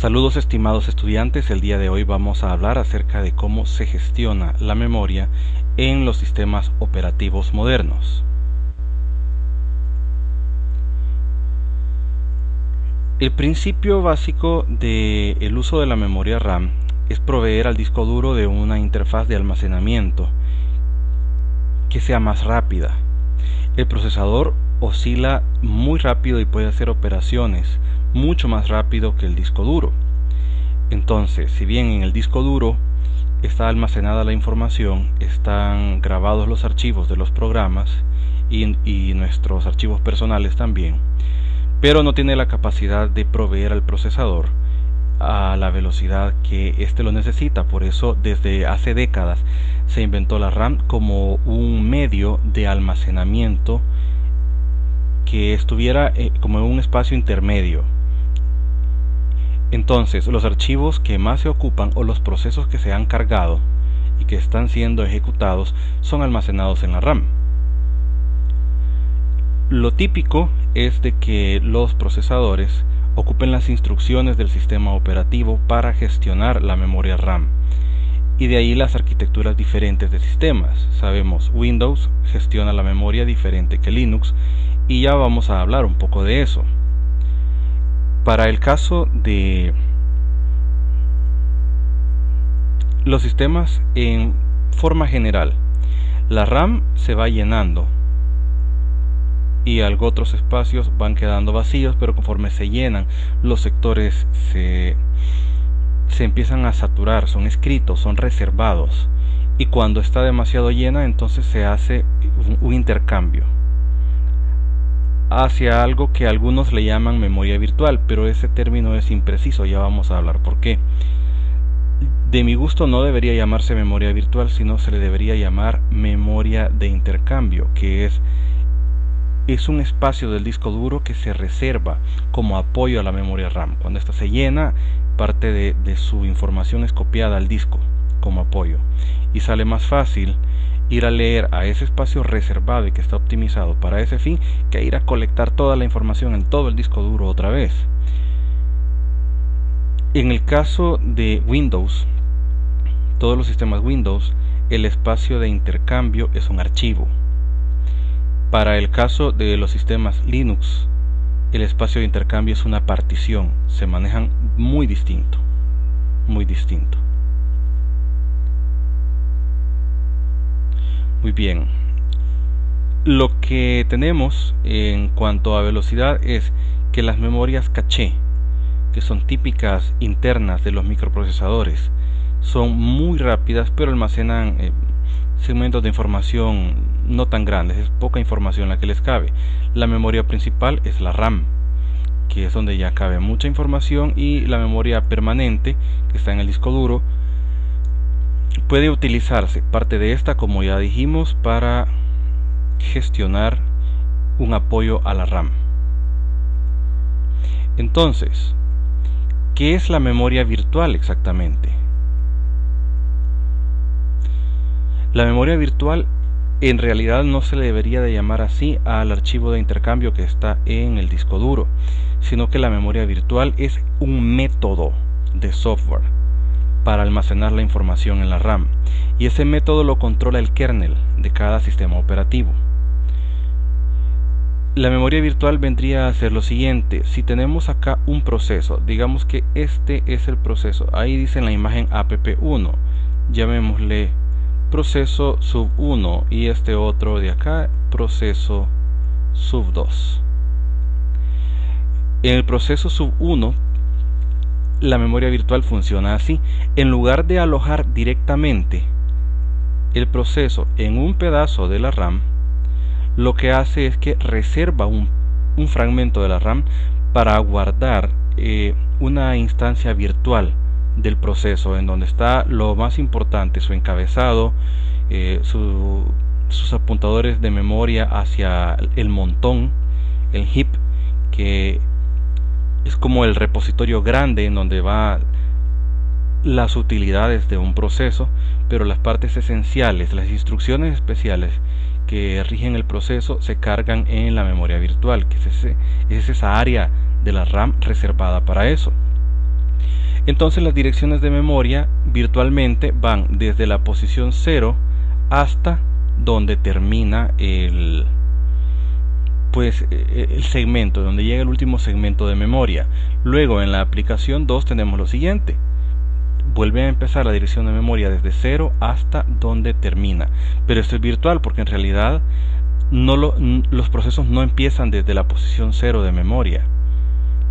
Saludos estimados estudiantes, el día de hoy vamos a hablar acerca de cómo se gestiona la memoria en los sistemas operativos modernos. El principio básico del uso de la memoria RAM es proveer al disco duro de una interfaz de almacenamiento que sea más rápida. El procesador oscila muy rápido y puede hacer operaciones mucho más rápido que el disco duro. Entonces, si bien en el disco duro está almacenada la información, están grabados los archivos de los programas y nuestros archivos personales también, pero no tiene la capacidad de proveer al procesador a la velocidad que éste lo necesita. Por eso desde hace décadas se inventó la RAM como un medio de almacenamiento que estuviera como en un espacio intermedio. Entonces, los archivos que más se ocupan o los procesos que se han cargado y que están siendo ejecutados son almacenados en la RAM. Lo típico es de que los procesadores ocupen las instrucciones del sistema operativo para gestionar la memoria RAM, y de ahí las arquitecturas diferentes de sistemas. Sabemos, Windows gestiona la memoria diferente que Linux, y ya vamos a hablar un poco de eso. Para el caso de los sistemas en forma general, la RAM se va llenando y algo otros espacios van quedando vacíos, pero conforme se llenan, los sectores se empiezan a saturar, son escritos, son reservados, y cuando está demasiado llena, entonces se hace un intercambio hacia algo que algunos le llaman memoria virtual, pero ese término es impreciso, ya vamos a hablar por qué. De mi gusto no debería llamarse memoria virtual, sino se le debería llamar memoria de intercambio, que es un espacio del disco duro que se reserva como apoyo a la memoria RAM. Cuando ésta se llena, parte de su información es copiada al disco como apoyo, y sale más fácil ir a leer a ese espacio reservado y que está optimizado para ese fin, que ir a colectar toda la información en todo el disco duro otra vez. En el caso de Windows, todos los sistemas Windows, el espacio de intercambio es un archivo. Para el caso de los sistemas Linux, el espacio de intercambio es una partición. Se manejan muy distinto, muy distinto. Muy bien, lo que tenemos en cuanto a velocidad es que las memorias caché, que son típicas internas de los microprocesadores, son muy rápidas, pero almacenan segmentos de información no tan grandes, es poca información la que les cabe. La memoria principal es la RAM, que es donde ya cabe mucha información, y la memoria permanente, que está en el disco duro, puede utilizarse parte de esta, como ya dijimos, para gestionar un apoyo a la RAM. Entonces, ¿qué es la memoria virtual exactamente? La memoria virtual en realidad no se le debería de llamar así al archivo de intercambio que está en el disco duro, sino que la memoria virtual es un método de software para almacenar la información en la RAM, y ese método lo controla el kernel de cada sistema operativo. La memoria virtual vendría a ser lo siguiente: si tenemos acá un proceso, digamos que este es el proceso, ahí dice en la imagen app1, llamémosle proceso sub 1, y este otro de acá proceso sub 2. En el proceso sub 1 la memoria virtual funciona así: en lugar de alojar directamente el proceso en un pedazo de la RAM, lo que hace es que reserva un fragmento de la RAM para guardar una instancia virtual del proceso, en donde está lo más importante, su encabezado, sus apuntadores de memoria hacia el montón, el heap, que es como el repositorio grande en donde va las utilidades de un proceso, pero las partes esenciales, las instrucciones especiales que rigen el proceso, se cargan en la memoria virtual, que es esa área de la RAM reservada para eso. Entonces las direcciones de memoria virtualmente van desde la posición 0 hasta donde termina el segmento, donde llega el último segmento de memoria. Luego en la aplicación 2 tenemos lo siguiente: vuelve a empezar la dirección de memoria desde 0 hasta donde termina, pero esto es virtual porque en realidad los procesos no empiezan desde la posición 0 de memoria,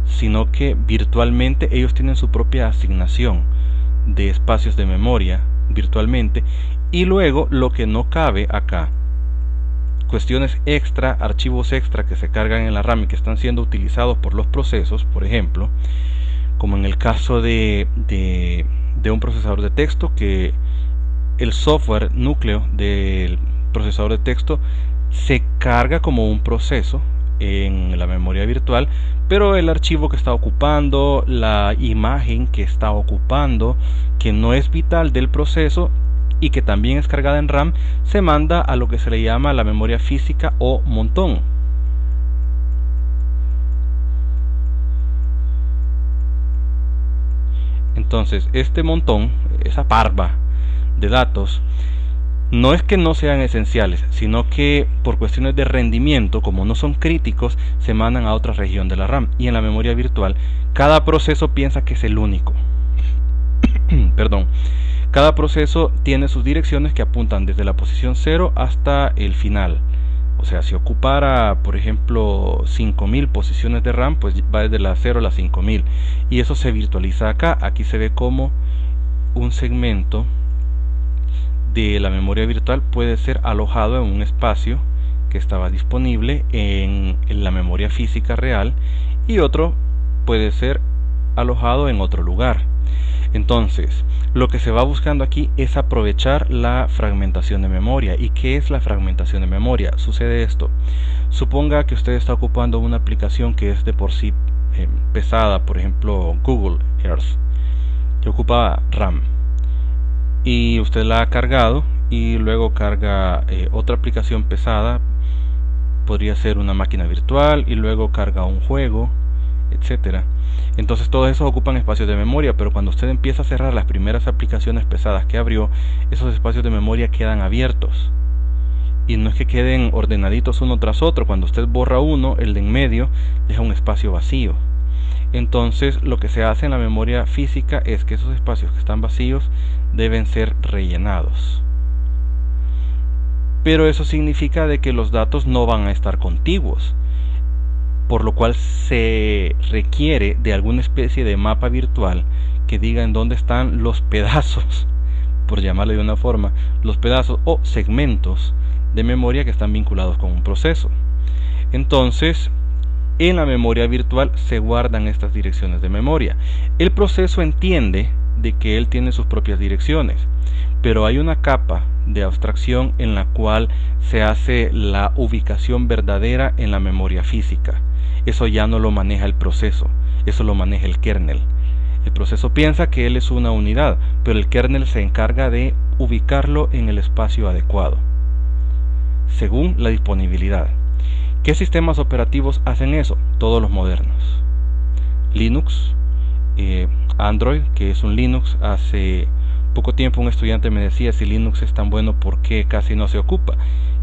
sino que virtualmente ellos tienen su propia asignación de espacios de memoria virtualmente, y luego lo que no cabe acá, cuestiones extra, archivos extra que se cargan en la RAM y que están siendo utilizados por los procesos, por ejemplo, como en el caso de un procesador de texto, que el software núcleo del procesador de texto se carga como un proceso en la memoria virtual, pero el archivo que está ocupando, la imagen que está ocupando, que no es vital del proceso y que también es cargada en RAM, se manda a lo que se le llama la memoria física o montón. Entonces este montón, esa parva de datos, no es que no sean esenciales, sino que por cuestiones de rendimiento, como no son críticos, se mandan a otra región de la RAM. Y en la memoria virtual, cada proceso piensa que es el único. Perdón. Cada proceso tiene sus direcciones que apuntan desde la posición 0 hasta el final. O sea, si ocupara, por ejemplo, 5000 posiciones de RAM, pues va desde la 0 a la 5000. Y eso se virtualiza acá. Aquí se ve como un segmento de la memoria virtual puede ser alojado en un espacio que estaba disponible en la memoria física real, y otro puede ser alojado en otro lugar. Entonces, lo que se va buscando aquí es aprovechar la fragmentación de memoria. ¿Y qué es la fragmentación de memoria? Sucede esto: suponga que usted está ocupando una aplicación que es de por sí pesada, por ejemplo Google Earth, que ocupa RAM, y usted la ha cargado y luego carga otra aplicación pesada, podría ser una máquina virtual, y luego carga un juego, etcétera. Entonces todos esos ocupan espacios de memoria, pero cuando usted empieza a cerrar las primeras aplicaciones pesadas que abrió, esos espacios de memoria quedan abiertos, y no es que queden ordenaditos uno tras otro. Cuando usted borra uno, el de en medio deja un espacio vacío. Entonces lo que se hace en la memoria física es que esos espacios que están vacíos deben ser rellenados, pero eso significa de que los datos no van a estar contiguos, por lo cual se requiere de alguna especie de mapa virtual que diga en dónde están los pedazos, por llamarle de una forma, los pedazos o segmentos de memoria que están vinculados con un proceso. Entonces, en la memoria virtual se guardan estas direcciones de memoria. El proceso entiende de que él tiene sus propias direcciones, pero hay una capa de abstracción en la cual se hace la ubicación verdadera en la memoria física. Eso ya no lo maneja el proceso, eso lo maneja el kernel. El proceso piensa que él es una unidad, pero el kernel se encarga de ubicarlo en el espacio adecuado, según la disponibilidad. ¿Qué sistemas operativos hacen eso? Todos los modernos. Linux, Android, que es un Linux. Hace poco tiempo un estudiante me decía: si Linux es tan bueno, ¿por qué casi no se ocupa?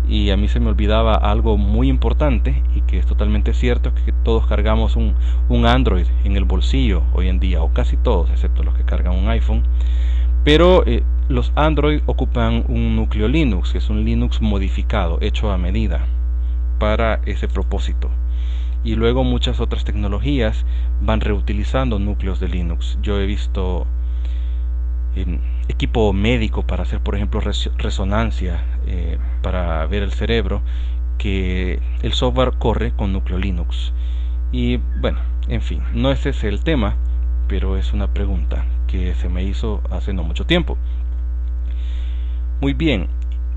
Y a mí se me olvidaba algo muy importante, y que es totalmente cierto, que todos cargamos un Android en el bolsillo hoy en día, o casi todos, excepto los que cargan un iPhone. Pero los Android ocupan un núcleo Linux, que es un Linux modificado, hecho a medida para ese propósito. Y luego muchas otras tecnologías van reutilizando núcleos de Linux. Yo he visto equipo médico para hacer, por ejemplo, resonancia para ver el cerebro, que el software corre con núcleo Linux. Y bueno, en fin, no ese es el tema, pero es una pregunta que se me hizo hace no mucho tiempo. Muy bien,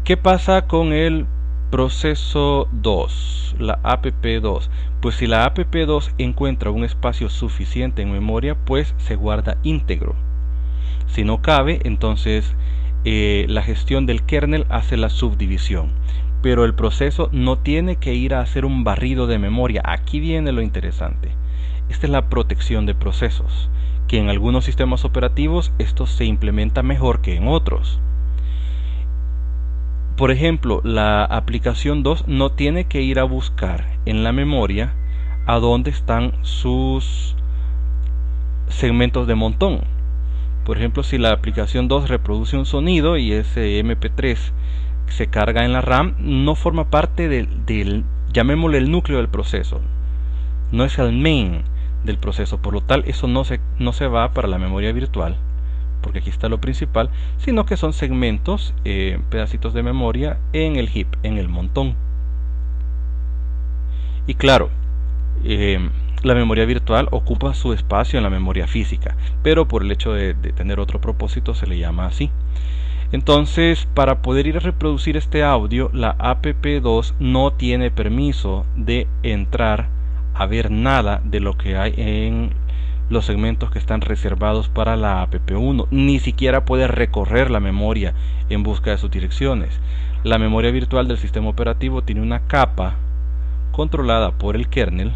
¿qué pasa con el proceso 2, la app2? Pues si la app2 encuentra un espacio suficiente en memoria, pues se guarda íntegro. Si no cabe, entonces la gestión del kernel hace la subdivisión, pero el proceso no tiene que ir a hacer un barrido de memoria. Aquí viene lo interesante. Esta es la protección de procesos, que en algunos sistemas operativos esto se implementa mejor que en otros. Por ejemplo, la aplicación 2 no tiene que ir a buscar en la memoria a dónde están sus segmentos de montón. Por ejemplo, si la aplicación 2 reproduce un sonido y ese MP3 se carga en la RAM, no forma parte del llamémosle el núcleo del proceso, no es el main del proceso, por lo tal eso no se va para la memoria virtual, porque aquí está lo principal, sino que son segmentos, pedacitos de memoria en el heap, en el montón. Y claro, la memoria virtual ocupa su espacio en la memoria física, pero por el hecho de tener otro propósito se le llama así. Entonces, para poder ir a reproducir este audio, la app2 no tiene permiso de entrar a ver nada de lo que hay en los segmentos que están reservados para la app1, ni siquiera puede recorrer la memoria en busca de sus direcciones. La memoria virtual del sistema operativo tiene una capa controlada por el kernel,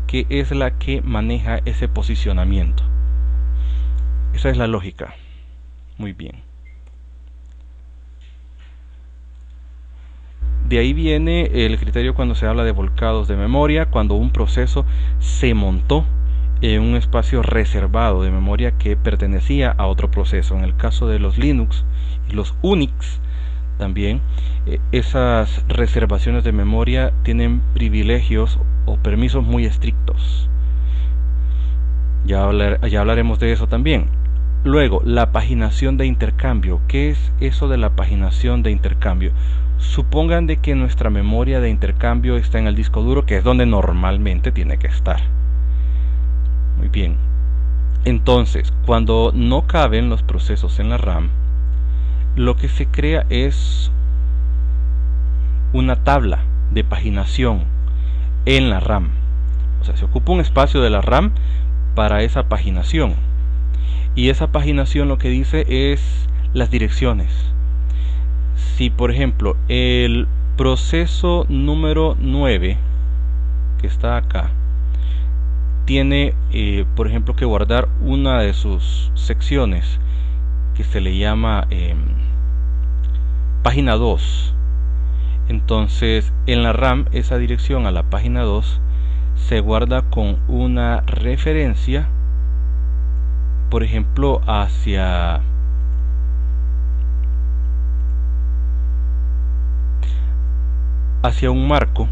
que es la que maneja ese posicionamiento. Esa es la lógica. Muy bien. De ahí viene el criterio cuando se habla de volcados de memoria, cuando un proceso se montó en un espacio reservado de memoria que pertenecía a otro proceso. En el caso de los Linux y los Unix también, esas reservaciones de memoria tienen privilegios o permisos muy estrictos. Ya hablaremos de eso también. Luego, la paginación de intercambio. ¿Qué es eso de la paginación de intercambio? Supongan de que nuestra memoria de intercambio está en el disco duro, que es donde normalmente tiene que estar. Muy bien. Entonces, cuando no caben los procesos en la RAM, lo que se crea es una tabla de paginación en la RAM. O sea, se ocupa un espacio de la RAM para esa paginación. Y esa paginación lo que dice es las direcciones. Si por ejemplo el proceso número 9 que está acá tiene por ejemplo que guardar una de sus secciones que se le llama página 2, entonces en la RAM esa dirección a la página 2 se guarda con una referencia, por ejemplo hacia un marco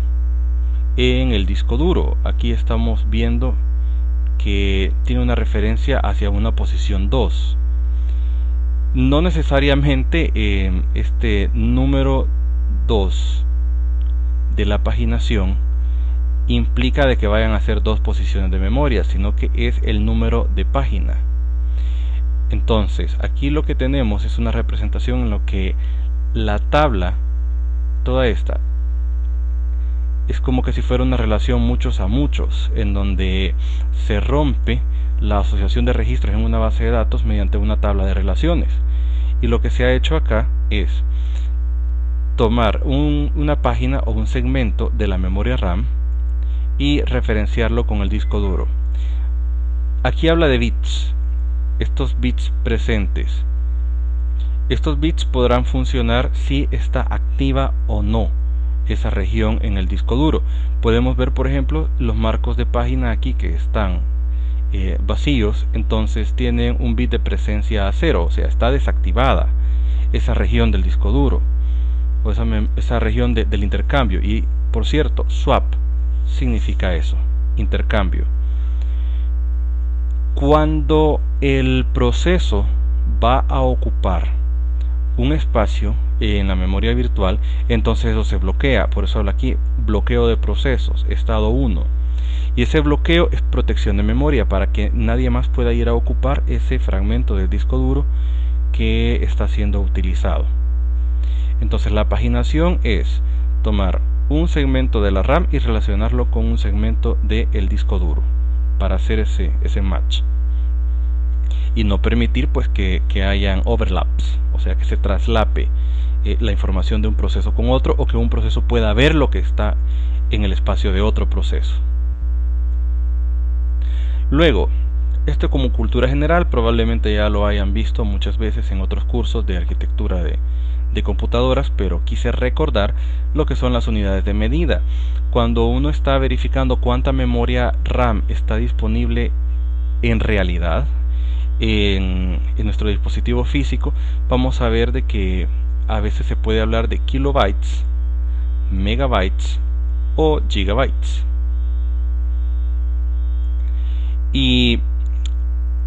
en el disco duro. Aquí estamos viendo que tiene una referencia hacia una posición 2. No necesariamente este número 2 de la paginación implica de que vayan a ser dos posiciones de memoria, sino que es el número de página. Entonces aquí lo que tenemos es una representación en lo que la tabla, toda esta, es como que si fuera una relación muchos a muchos, en donde se rompe la asociación de registros en una base de datos mediante una tabla de relaciones. Y lo que se ha hecho acá es tomar una página o un segmento de la memoria RAM y referenciarlo con el disco duro. Aquí habla de bits, estos bits presentes. Estos bits podrán funcionar si está activa o no esa región en el disco duro. Podemos ver por ejemplo los marcos de página aquí que están vacíos, entonces tienen un bit de presencia a 0, o sea está desactivada esa región del disco duro o esa región del intercambio. Y por cierto, swap significa eso, intercambio. Cuando el proceso va a ocupar un espacio en la memoria virtual, entonces eso se bloquea. Por eso habla aquí bloqueo de procesos, estado 1. Y ese bloqueo es protección de memoria para que nadie más pueda ir a ocupar ese fragmento del disco duro que está siendo utilizado. Entonces la paginación es tomar un segmento de la RAM y relacionarlo con un segmento del disco duro para hacer ese match y no permitir pues que hayan overlaps, o sea que se traslape la información de un proceso con otro, o que un proceso pueda ver lo que está en el espacio de otro proceso. Luego, Esto como cultura general, probablemente ya lo hayan visto muchas veces en otros cursos de arquitectura de computadoras, pero quise recordar lo que son las unidades de medida. Cuando uno está verificando cuánta memoria RAM está disponible en realidad en nuestro dispositivo físico, vamos a ver de que a veces se puede hablar de kilobytes, megabytes o gigabytes. Y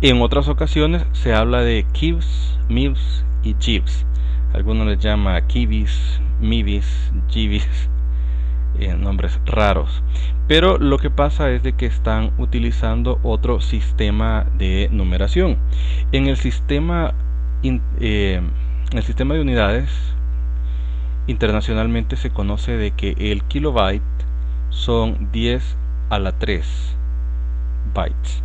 en otras ocasiones se habla de kibs, mibs y jibs. Algunos les llama kibis, mibis, gibis, nombres raros. Pero lo que pasa es de que están utilizando otro sistema de numeración. En el sistema de unidades internacionalmente se conoce de que el kilobyte son 10 a la 3 bytes.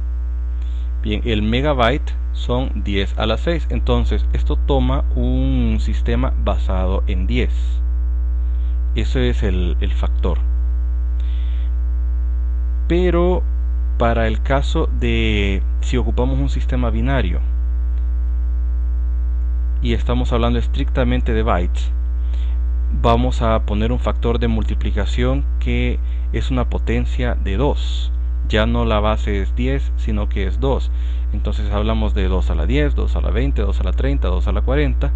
Bien, el megabyte son 10 a la 6. Entonces esto toma un sistema basado en 10. Ese es el factor. Pero para el caso de si ocupamos un sistema binario y estamos hablando estrictamente de bytes, vamos a poner un factor de multiplicación que es una potencia de 2. Ya no la base es 10, sino que es 2. Entonces hablamos de 2 a la 10, 2 a la 20, 2 a la 30, 2 a la 40.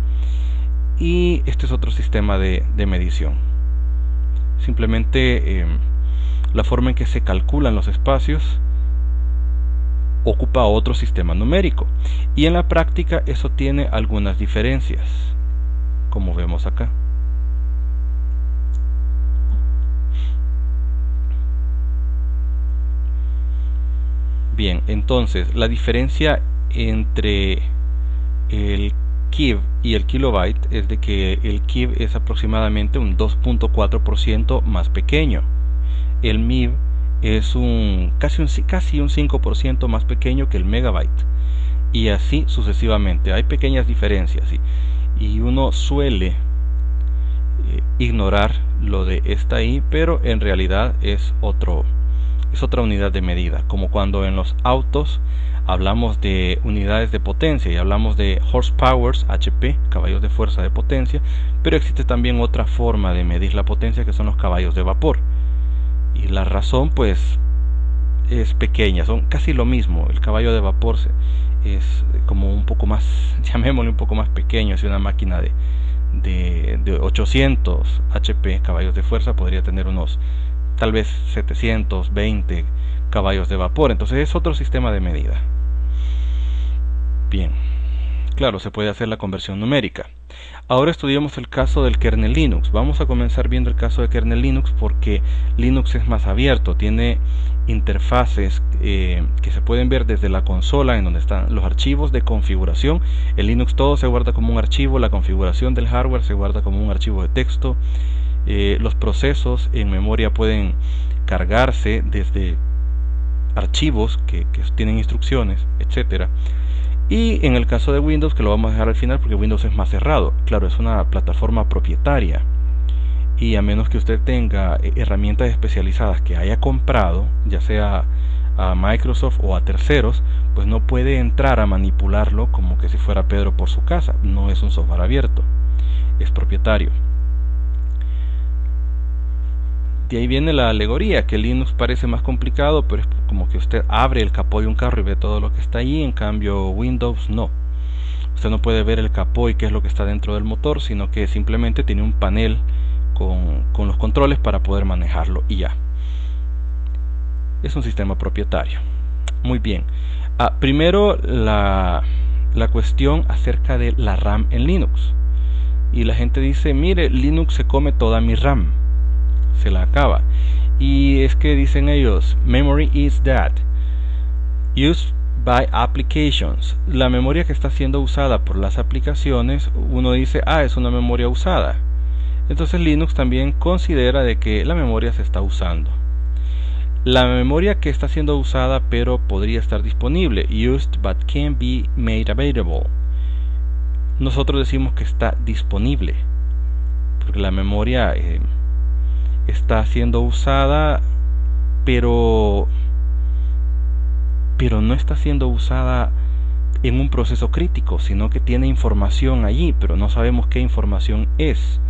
Y este es otro sistema de medición. Simplemente la forma en que se calculan los espacios ocupa otro sistema numérico. Y en la práctica eso tiene algunas diferencias, como vemos acá. Bien, entonces la diferencia entre el kib y el kilobyte es de que el kib es aproximadamente un 2.4% más pequeño. El mib es casi un 5% más pequeño que el megabyte. Y así sucesivamente. Hay pequeñas diferencias y uno suele ignorar lo de esta ahí, pero en realidad es otra unidad de medida, como cuando en los autos hablamos de unidades de potencia y hablamos de horsepower, HP, caballos de fuerza de potencia, pero existe también otra forma de medir la potencia que son los caballos de vapor, y la razón pues es pequeña, son casi lo mismo. El caballo de vapor es como un poco más, llamémosle un poco más pequeño. Si una máquina de 800 HP, caballos de fuerza, podría tener unos tal vez 720 caballos de vapor. Entonces es otro sistema de medida. Bien, claro, se puede hacer la conversión numérica. Ahora estudiamos el caso del kernel Linux. Vamos a comenzar viendo el caso de kernel Linux porque Linux es más abierto, tiene interfaces que se pueden ver desde la consola, en donde están los archivos de configuración. En Linux todo se guarda como un archivo, la configuración del hardware se guarda como un archivo de texto. Los procesos en memoria pueden cargarse desde archivos que tienen instrucciones, etcétera. Y en el caso de Windows, que lo vamos a dejar al final porque Windows es más cerrado, claro, es una plataforma propietaria y a menos que usted tenga herramientas especializadas que haya comprado, ya sea a Microsoft o a terceros, pues no puede entrar a manipularlo como que si fuera Pedro por su casa. No es un software abierto, es propietario. De ahí viene la alegoría, que Linux parece más complicado, pero es como que usted abre el capó de un carro y ve todo lo que está allí. En cambio Windows no. Usted no puede ver el capó y qué es lo que está dentro del motor, sino que simplemente tiene un panel con los controles para poder manejarlo y ya. Es un sistema propietario. Muy bien. Primero la cuestión acerca de la RAM en Linux. Y la gente dice, mire, Linux se come toda mi RAM, se la acaba. Y es que dicen ellos, memory is that used by applications. La memoria que está siendo usada por las aplicaciones, uno dice, es una memoria usada. Entonces Linux también considera de que la memoria se está usando. La memoria que está siendo usada pero podría estar disponible, used but can be made available. Nosotros decimos que está disponible porque la memoria está siendo usada pero pero no está siendo usada en un proceso crítico, sino que tiene información allí, pero no sabemos qué información es.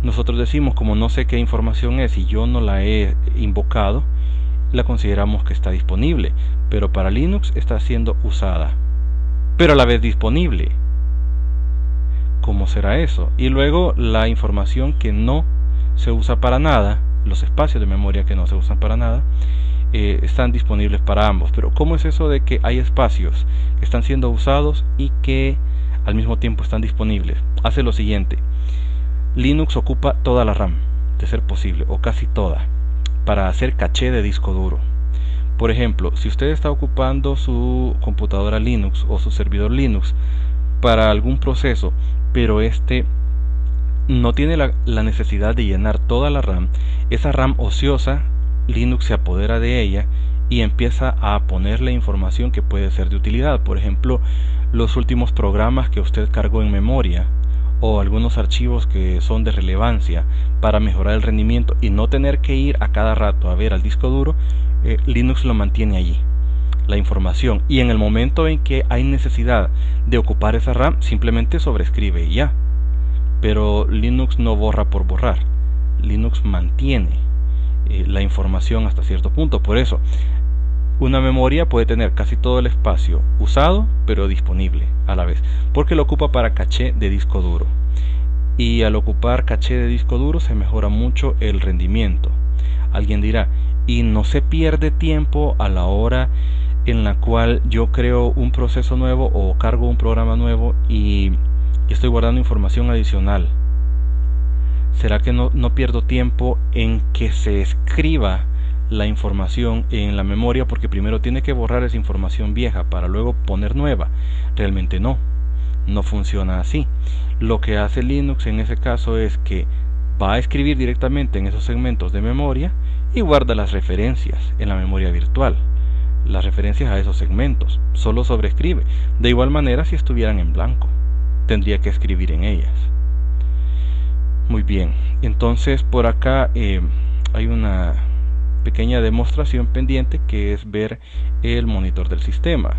Nosotros decimos, como no sé qué información es y yo no la he invocado, la consideramos que está disponible, pero para Linux está siendo usada, pero a la vez disponible. ¿Cómo será eso? Y luego la información que no se usa para nada, los espacios de memoria que no se usan para nada, están disponibles para ambos. Pero ¿cómo es eso de que hay espacios que están siendo usados y que al mismo tiempo están disponibles? Hace lo siguiente: Linux ocupa toda la RAM, de ser posible, o casi toda, para hacer caché de disco duro. Por ejemplo, si usted está ocupando su computadora Linux o su servidor Linux para algún proceso, pero este no tiene la necesidad de llenar toda la RAM, esa RAM ociosa, Linux se apodera de ella y empieza a ponerle información que puede ser de utilidad. Por ejemplo, los últimos programas que usted cargó en memoria, o algunos archivos que son de relevancia para mejorar el rendimiento y no tener que ir a cada rato a ver al disco duro, Linux lo mantiene allí, la información, y en el momento en que hay necesidad de ocupar esa RAM, simplemente sobrescribe y ya. Pero Linux no borra por borrar, Linux mantiene la información hasta cierto punto. Por eso una memoria puede tener casi todo el espacio usado, pero disponible a la vez, porque lo ocupa para caché de disco duro, y al ocupar caché de disco duro se mejora mucho el rendimiento. Alguien dirá, ¿y no se pierde tiempo a la hora en la cual yo creo un proceso nuevo o cargo un programa nuevo y estoy guardando información adicional? ¿Será que no pierdo tiempo en que se escriba la información en la memoria, porque primero tiene que borrar esa información vieja para luego poner nueva? Realmente no funciona así. Lo que hace Linux en ese caso es que va a escribir directamente en esos segmentos de memoria y guarda las referencias en la memoria virtual, las referencias a esos segmentos, solo sobrescribe. De igual manera, si estuvieran en blanco, tendría que escribir en ellas. Muy bien, entonces por acá hay una pequeña demostración pendiente, que es ver el monitor del sistema.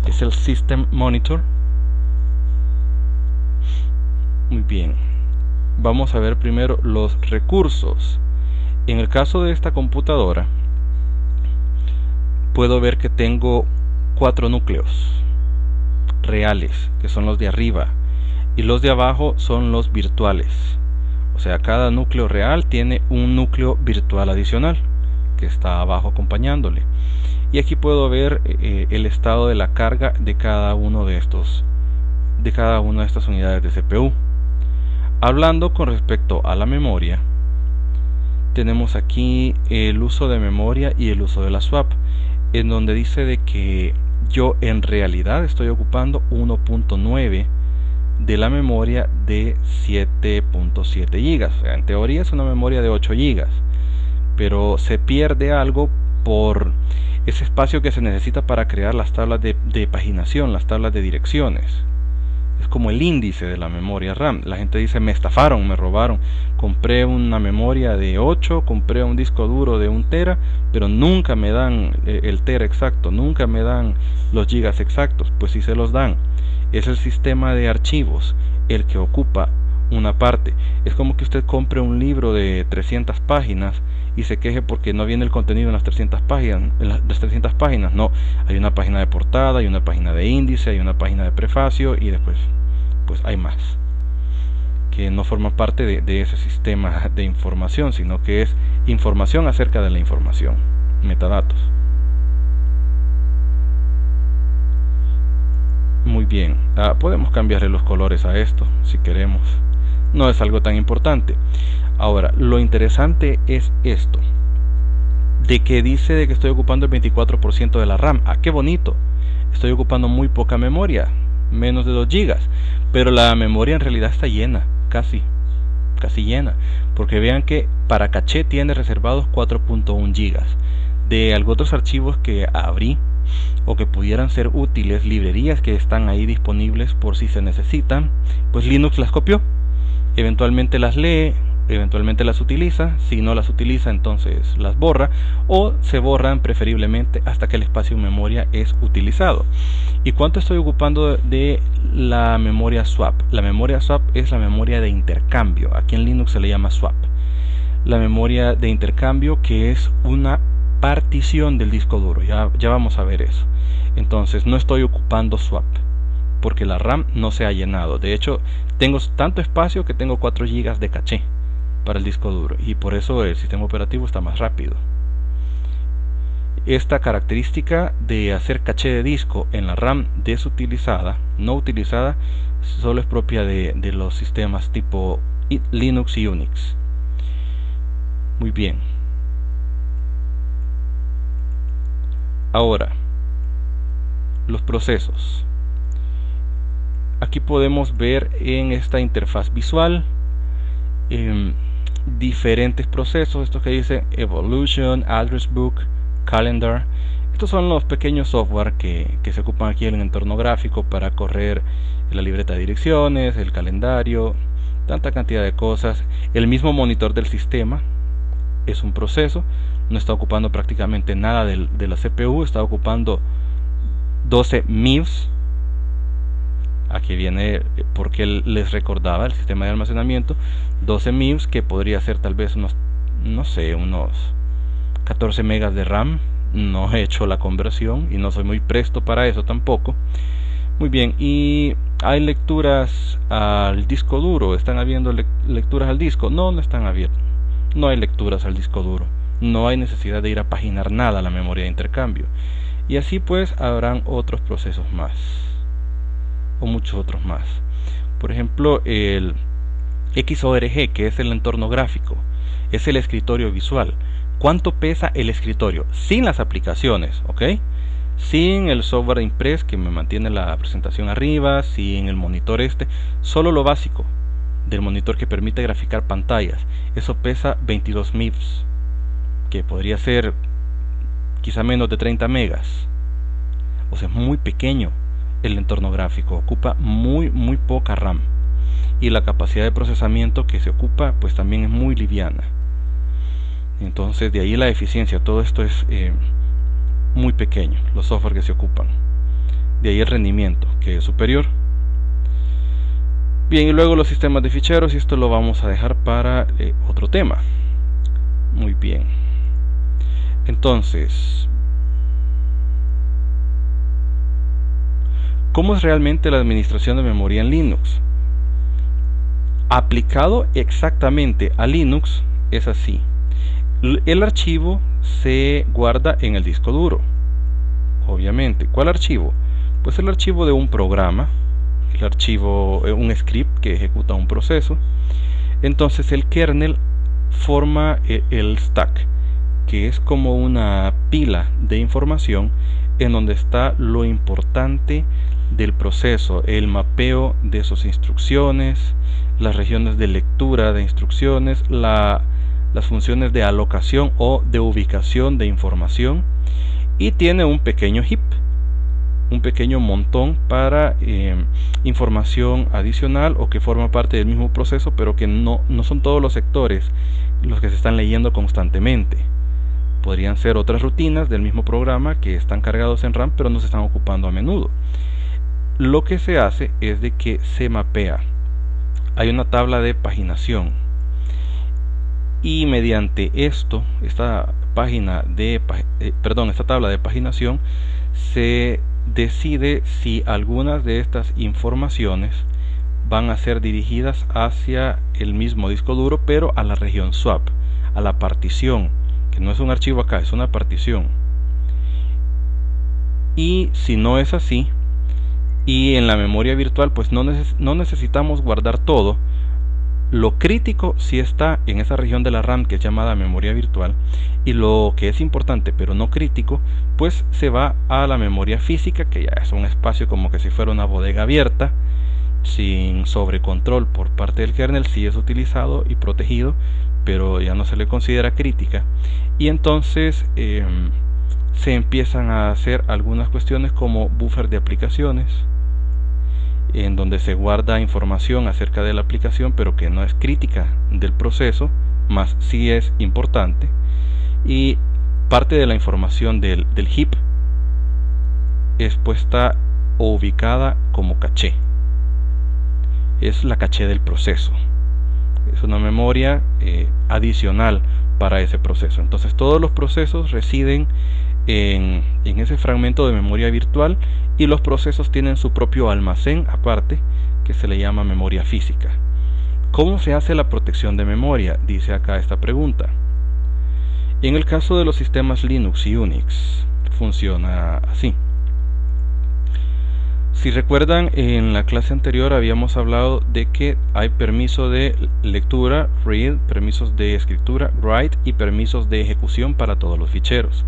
Es el System Monitor. Muy bien, vamos a ver primero los recursos. En el caso de esta computadora, puedo ver que tengo 4 núcleos reales, que son los de arriba, y los de abajo son los virtuales. O sea, cada núcleo real tiene un núcleo virtual adicional que está abajo acompañándole. Y aquí puedo ver el estado de la carga de cada una de estas unidades de CPU. Hablando con respecto a la memoria, tenemos aquí el uso de memoria y el uso de la swap, en donde dice de que yo en realidad estoy ocupando 1.9 de la memoria de 7.7 GB. O sea, en teoría es una memoria de 8 GB, pero se pierde algo por ese espacio que se necesita para crear las tablas de paginación, las tablas de direcciones. Es como el índice de la memoria RAM. La gente dice, me estafaron, me robaron, compré una memoria de 8, compré un disco duro de 1 tera, pero nunca me dan el tera exacto, nunca me dan los gigas exactos. Pues sí se los dan. Es el sistema de archivos el que ocupa una parte. Es como que usted compre un libro de 300 páginas y se queje porque no viene el contenido en las 300 páginas. No, hay una página de portada, hay una página de índice, hay una página de prefacio, y después pues hay más que no forman parte de ese sistema de información, sino que es información acerca de la información, metadatos. Muy bien, podemos cambiarle los colores a esto si queremos, no es algo tan importante. Ahora, lo interesante es esto, de que dice de que estoy ocupando el 24% de la RAM. Qué bonito, estoy ocupando muy poca memoria, menos de 2 GB, pero la memoria en realidad está llena, casi llena, porque vean que para caché tiene reservados 4.1 GB. De algunos archivos que abrí o que pudieran ser útiles, librerías que están ahí disponibles por si se necesitan, pues Linux las copió, eventualmente las lee, eventualmente las utiliza. Si no las utiliza, entonces las borra, o se borran preferiblemente hasta que el espacio en memoria es utilizado. ¿Y cuánto estoy ocupando de la memoria swap? La memoria swap es la memoria de intercambio. Aquí en Linux se le llama swap. La memoria de intercambio, que es una partición del disco duro. Ya vamos a ver eso. Entonces no estoy ocupando swap porque la RAM no se ha llenado. De hecho, tengo tanto espacio que tengo 4 GB de caché para el disco duro, y por eso el sistema operativo está más rápido. Esta característica de hacer caché de disco en la RAM desutilizada, no utilizada, solo es propia de los sistemas tipo Linux y Unix. Muy bien. Ahora, los procesos. Aquí podemos ver en esta interfaz visual diferentes procesos. Estos que dicen Evolution, Address Book, Calendar. Estos son los pequeños software que se ocupan aquí en el entorno gráfico para correr la libreta de direcciones, el calendario, tanta cantidad de cosas. El mismo monitor del sistema es un proceso. No está ocupando prácticamente nada de la CPU. Está ocupando 12 MIPS. Aquí viene porque les recordaba el sistema de almacenamiento, 12 MIPS, que podría ser tal vez unos 14 megas de RAM. No he hecho la conversión y no soy muy presto para eso tampoco. Muy bien, y hay lecturas al disco duro. ¿Están habiendo lecturas al disco? No están habiendo. No hay lecturas al disco duro. No hay necesidad de ir a paginar nada a la memoria de intercambio. Y así pues habrán otros procesos más, o muchos otros más. Por ejemplo, el XORG, que es el entorno gráfico, es el escritorio visual. ¿Cuánto pesa el escritorio? Sin las aplicaciones, ¿ok? Sin el software de Impress que me mantiene la presentación arriba, sin el monitor solo lo básico del monitor que permite graficar pantallas. Eso pesa 22 MIPS, que podría ser quizá menos de 30 megas. O sea, es muy pequeño el entorno gráfico, ocupa muy poca RAM, y la capacidad de procesamiento que se ocupa pues también es muy liviana. Entonces de ahí la eficiencia. Todo esto es muy pequeño, los software que se ocupan. De ahí el rendimiento, que es superior. Bien, y luego los sistemas de ficheros, y esto lo vamos a dejar para otro tema. Muy bien. Entonces, ¿cómo es realmente la administración de memoria en Linux? Aplicado exactamente a Linux es así. El archivo se guarda en el disco duro, obviamente. ¿Cuál archivo? Pues el archivo de un programa, el archivo, un script que ejecuta un proceso. Entonces el kernel forma el stack, que es como una pila de información en donde está lo importante del proceso, el mapeo de sus instrucciones, las regiones de lectura de instrucciones, las funciones de alocación o de ubicación de información, y tiene un pequeño heap, un pequeño montón para información adicional o que forma parte del mismo proceso, pero que no son todos los sectores los que se están leyendo constantemente. Podrían ser otras rutinas del mismo programa que están cargados en RAM pero no se están ocupando a menudo. Lo que se hace es de que se mapea. Hay una tabla de paginación, y mediante esta tabla de paginación se decide si algunas de estas informaciones van a ser dirigidas hacia el mismo disco duro, pero a la región swap, a la partición, que no es un archivo acá, es una partición. Y si no es así, y en la memoria virtual pues no necesitamos guardar todo, lo crítico sí está en esa región de la RAM que es llamada memoria virtual, y lo que es importante pero no crítico pues se va a la memoria física, que ya es un espacio como que si fuera una bodega abierta, sin sobrecontrol por parte del kernel. Sí es utilizado y protegido, pero ya no se le considera crítica. Y entonces se empiezan a hacer algunas cuestiones como buffer de aplicaciones, en donde se guarda información acerca de la aplicación, pero que no es crítica del proceso, más sí es importante. Y parte de la información del heap es puesta o ubicada como caché. Es la caché del proceso. Es una memoria adicional para ese proceso. Entonces todos los procesos residen en ese fragmento de memoria virtual, y los procesos tienen su propio almacén aparte que se le llama memoria física. ¿Cómo se hace la protección de memoria? Dice acá esta pregunta. En el caso de los sistemas Linux y Unix funciona así. Si recuerdan, en la clase anterior habíamos hablado de que hay permiso de lectura, read, permisos de escritura, write, y permisos de ejecución para todos los ficheros.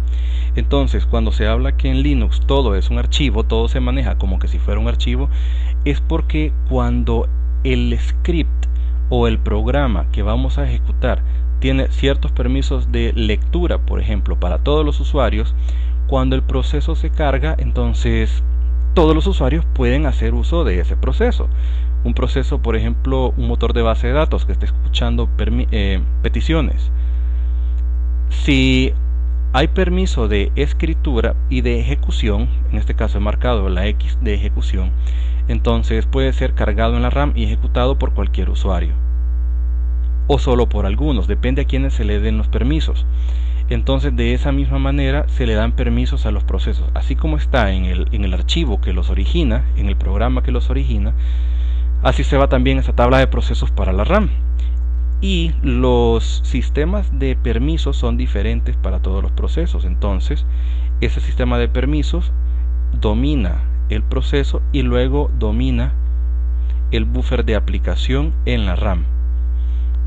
Entonces, cuando se habla que en Linux todo es un archivo, todo se maneja como que si fuera un archivo, es porque cuando el script o el programa que vamos a ejecutar tiene ciertos permisos de lectura, por ejemplo, para todos los usuarios, cuando el proceso se carga, entonces todos los usuarios pueden hacer uso de ese proceso. Un proceso, por ejemplo, un motor de base de datos que esté escuchando peticiones. Si hay permiso de escritura y de ejecución, en este caso he marcado la X de ejecución, entonces puede ser cargado en la RAM y ejecutado por cualquier usuario, o solo por algunos, depende a quienes se le den los permisos. Entonces de esa misma manera se le dan permisos a los procesos, así como está en el archivo que los origina, en el programa que los origina, así se va también esa tabla de procesos para la RAM. Y los sistemas de permisos son diferentes para todos los procesos. Entonces ese sistema de permisos domina el proceso y luego domina el buffer de aplicación en la RAM.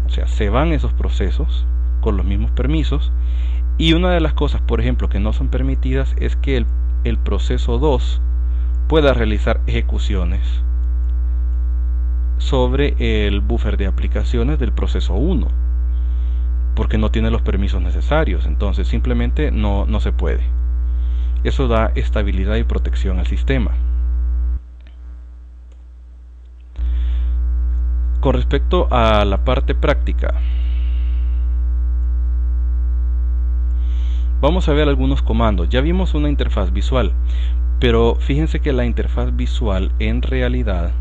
O sea, se van esos procesos con los mismos permisos, y una de las cosas, por ejemplo, que no son permitidas es que el proceso 2 pueda realizar ejecuciones sobre el buffer de aplicaciones del proceso 1, porque no tiene los permisos necesarios. Entonces simplemente no se puede. Eso da estabilidad y protección al sistema. Con respecto a la parte práctica, vamos a ver algunos comandos. Ya vimos una interfaz visual, pero fíjense que la interfaz visual en realidad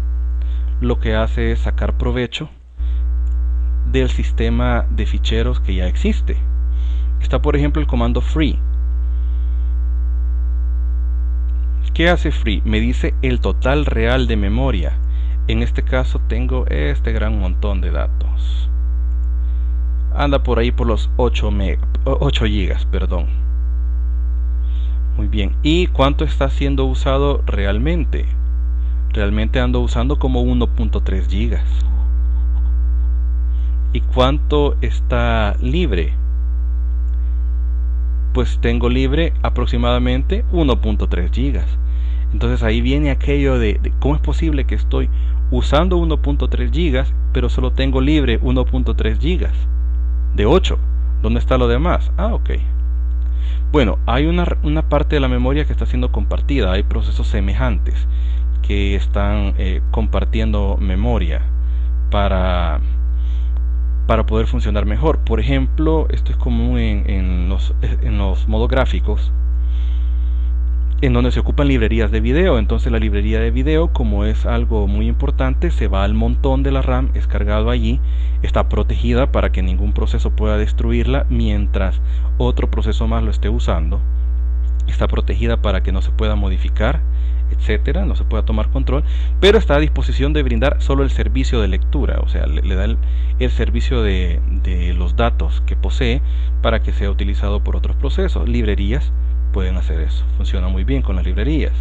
lo que hace es sacar provecho del sistema de ficheros que ya existe. Está, por ejemplo, el comando free. ¿Qué hace free? Me dice el total real de memoria. En este caso tengo este gran montón de datos. Anda por ahí por los 8 gigas, perdón. Muy bien. ¿Y cuánto está siendo usado realmente? Realmente ando usando como 1.3 gigas. ¿Y cuánto está libre? Pues tengo libre aproximadamente 1.3 gigas. Entonces ahí viene aquello de cómo es posible que estoy usando 1.3 gigas pero solo tengo libre 1.3 gigas de 8. ¿Dónde está lo demás? Ah, ok. Bueno, hay una parte de la memoria que está siendo compartida. Hay procesos semejantes que están compartiendo memoria para poder funcionar mejor. Por ejemplo, esto es común en los modos gráficos, en donde se ocupan librerías de video. Entonces la librería de video, como es algo muy importante, se va al montón de la RAM, es cargado allí, está protegida para que ningún proceso pueda destruirla mientras otro proceso más lo esté usando, está protegida para que no se pueda modificar, etcétera, no se pueda tomar control, pero está a disposición de brindar solo el servicio de lectura. O sea, le da el servicio de los datos que posee para que sea utilizado por otros procesos. Librerías pueden hacer eso, funciona muy bien con las librerías.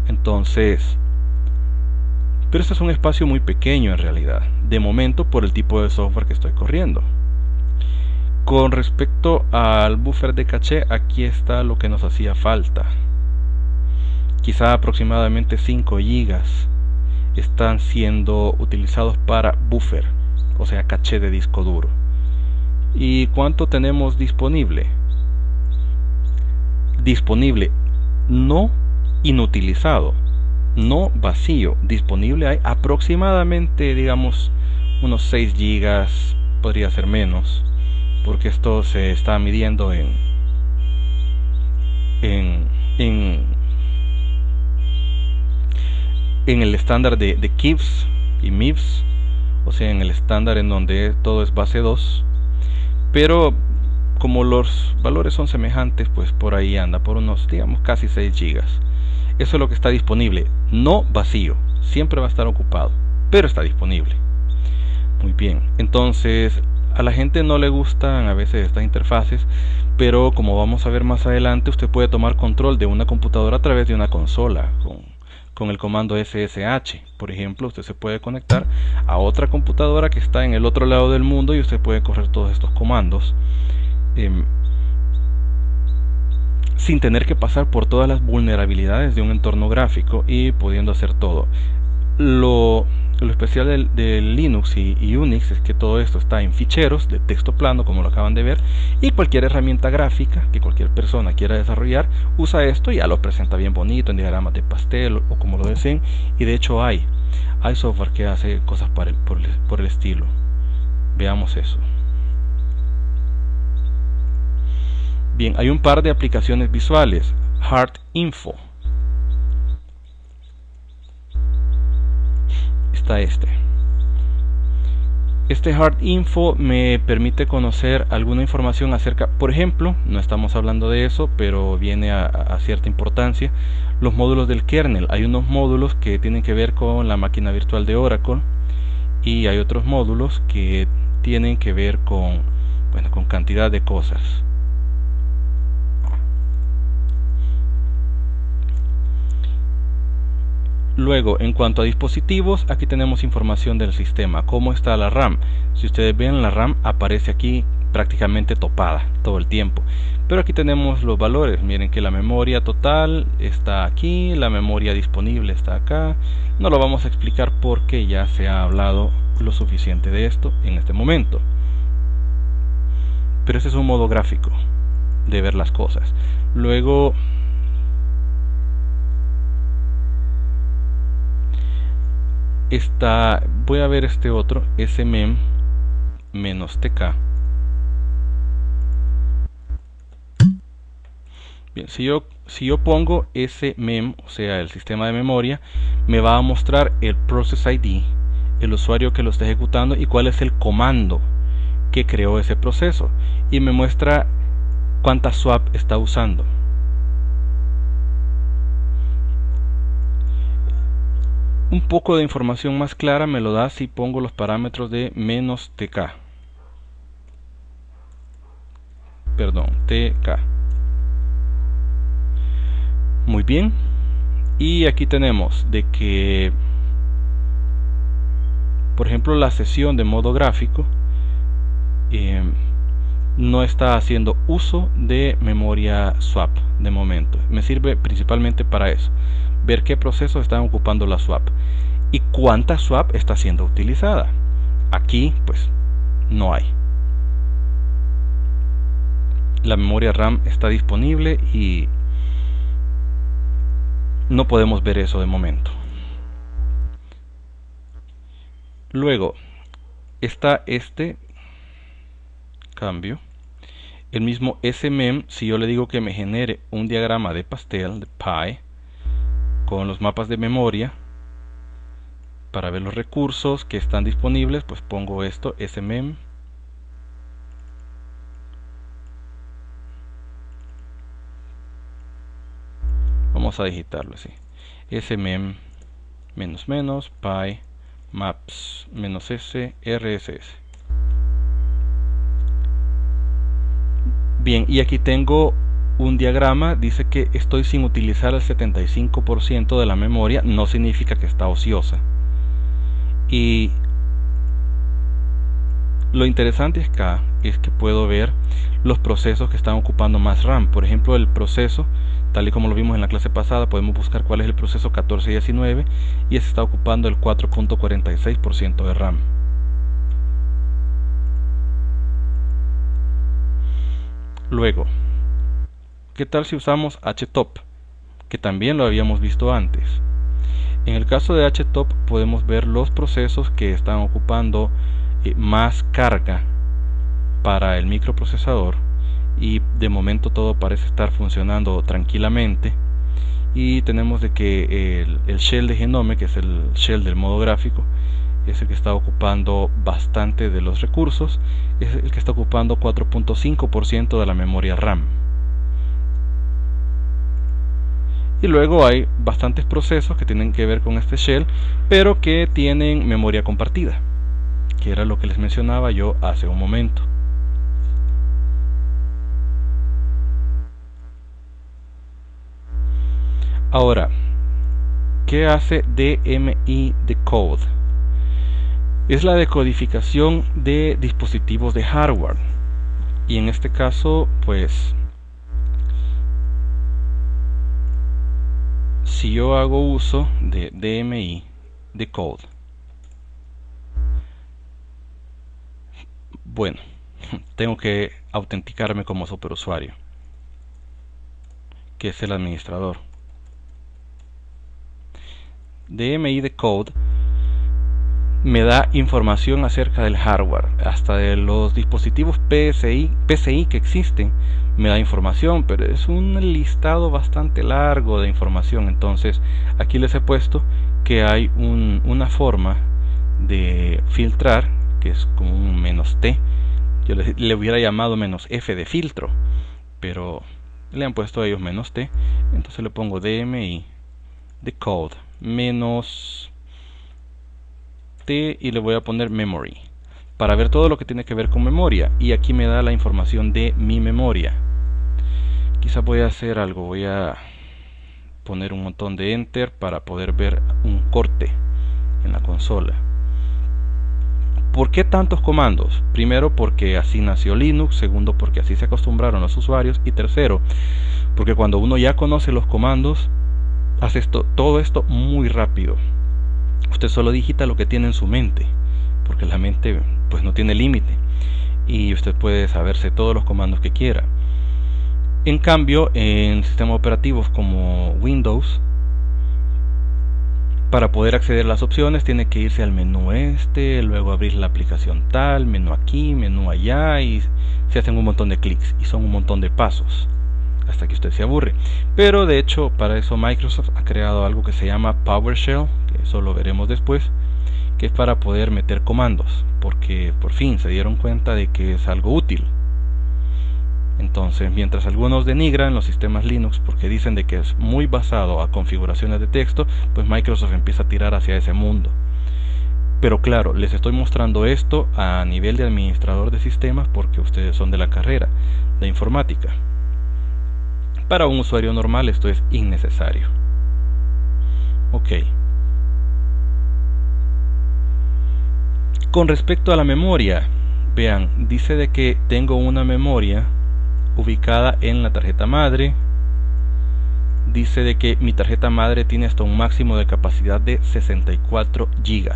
Entonces, pero este es un espacio muy pequeño en realidad, de momento, por el tipo de software que estoy corriendo. Con respecto al buffer de caché, aquí está lo que nos hacía falta. Quizá aproximadamente 5 gigas están siendo utilizados para buffer, o sea, caché de disco duro. ¿Y cuánto tenemos disponible? Disponible, no inutilizado. no vacío. Disponible hay aproximadamente, digamos, unos 6 gigas, podría ser menos, porque esto se está midiendo en el estándar de KIVS y MIVS, o sea, en el estándar en donde todo es base 2, pero como los valores son semejantes, pues por ahí anda, por unos, digamos, casi 6 gigas. Eso es lo que está disponible, no vacío, siempre va a estar ocupado, pero está disponible. Muy bien, entonces a la gente no le gustan a veces estas interfaces, pero como vamos a ver más adelante, usted puede tomar control de una computadora a través de una consola con el comando SSH. Por ejemplo, usted se puede conectar a otra computadora que está en el otro lado del mundo y usted puede correr todos estos comandos sin tener que pasar por todas las vulnerabilidades de un entorno gráfico y pudiendo hacer todo. Lo especial del Linux y Unix es que todo esto está en ficheros de texto plano, como lo acaban de ver, y cualquier herramienta gráfica que cualquier persona quiera desarrollar usa esto y ya lo presenta bien bonito en diagramas de pastel o como lo deseen. Y de hecho hay software que hace cosas por el estilo. Veamos eso. Bien, hay un par de aplicaciones visuales. HeartInfo. Está este HeartInfo me permite conocer alguna información acerca, por ejemplo, no estamos hablando de eso, pero viene a cierta importancia, los módulos del kernel. Hay unos módulos que tienen que ver con la máquina virtual de Oracle y hay otros módulos que tienen que ver con cantidad de cosas. Luego, en cuanto a dispositivos, aquí tenemos información del sistema, cómo está la RAM. Si ustedes ven, la RAM aparece aquí prácticamente topada todo el tiempo, pero aquí tenemos los valores. Miren que la memoria total está aquí, la memoria disponible está acá. No lo vamos a explicar porque ya se ha hablado lo suficiente de esto en este momento, pero este es un modo gráfico de ver las cosas. Luego voy a ver este otro, SMEM-TK. Bien, si yo pongo SMEM, o sea el sistema de memoria, me va a mostrar el process ID, el usuario que lo está ejecutando y cuál es el comando que creó ese proceso, y me muestra cuánta swap está usando. Un poco de información más clara me lo da si pongo los parámetros de -TK. Perdón, TK. Muy bien. Y aquí tenemos de que, por ejemplo, la sesión de modo gráfico no está haciendo uso de memoria swap de momento. Me sirve principalmente para eso, ver qué procesos están ocupando la swap y cuánta swap está siendo utilizada. Aquí pues no hay. La memoria RAM está disponible y no podemos ver eso de momento. Luego está este cambio, el mismo SMEM. Si yo le digo que me genere un diagrama de pastel, de pie, con los mapas de memoria para ver los recursos que están disponibles, pues pongo esto, SMEM. Vamos a digitarlo así, SMEM --py maps -s RSS. Bien, y aquí tengo un diagrama, dice que estoy sin utilizar el 75% de la memoria, no significa que está ociosa. Y lo interesante acá es que puedo ver los procesos que están ocupando más RAM. Por ejemplo, el proceso, tal y como lo vimos en la clase pasada, podemos buscar cuál es el proceso 1419 y ese está ocupando el 4.46% de RAM. Luego, ¿qué tal si usamos htop? Que también lo habíamos visto antes. En el caso de HTOP podemos ver los procesos que están ocupando más carga para el microprocesador, y de momento todo parece estar funcionando tranquilamente. Y tenemos de que el shell de Genome, que es el shell del modo gráfico, es el que está ocupando bastante de los recursos, es el que está ocupando 4.5% de la memoria RAM. Y luego hay bastantes procesos que tienen que ver con este shell, pero que tienen memoria compartida, que era lo que les mencionaba yo hace un momento. Ahora, ¿qué hace DMI Decode? Es la decodificación de dispositivos de hardware, y en este caso, pues, si yo hago uso de DMI Decode, bueno, tengo que autenticarme como superusuario, que es el administrador. DMI Decode me da información acerca del hardware, hasta de los dispositivos PCI que existen me da información, pero es un listado bastante largo de información. Entonces aquí les he puesto que hay una forma de filtrar, que es como un "-t". Yo le hubiera llamado "-f" de filtro, pero le han puesto a ellos "-t". Entonces le pongo DMI Decode -t y le voy a poner memory para ver todo lo que tiene que ver con memoria, y aquí me da la información de mi memoria. Quizás voy a hacer algo, voy a poner un montón de enter para poder ver un corte en la consola. ¿Por qué tantos comandos? Primero, porque así nació Linux. Segundo, porque así se acostumbraron los usuarios. Y tercero, porque cuando uno ya conoce los comandos, hace todo esto muy rápido. Usted solo digita lo que tiene en su mente, porque la mente pues no tiene límite, y usted puede saberse todos los comandos que quiera. En cambio, en sistemas operativos como Windows, para poder acceder a las opciones tiene que irse al menú luego abrir la aplicación tal, menú aquí, menú allá, y se hacen un montón de clics y son un montón de pasos hasta que usted se aburre. Pero de hecho, para eso Microsoft ha creado algo que se llama PowerShell, que eso lo veremos después, que es para poder meter comandos, porque por fin se dieron cuenta de que es algo útil. Entonces, mientras algunos denigran los sistemas Linux porque dicen de que es muy basado a configuraciones de texto, pues Microsoft empieza a tirar hacia ese mundo. Pero claro, les estoy mostrando esto a nivel de administrador de sistemas porque ustedes son de la carrera de informática. Para un usuario normal esto es innecesario. Ok. Con respecto a la memoria, vean, dice de que tengo una memoria ubicada en la tarjeta madre. Dice de que mi tarjeta madre tiene hasta un máximo de capacidad de 64 GB.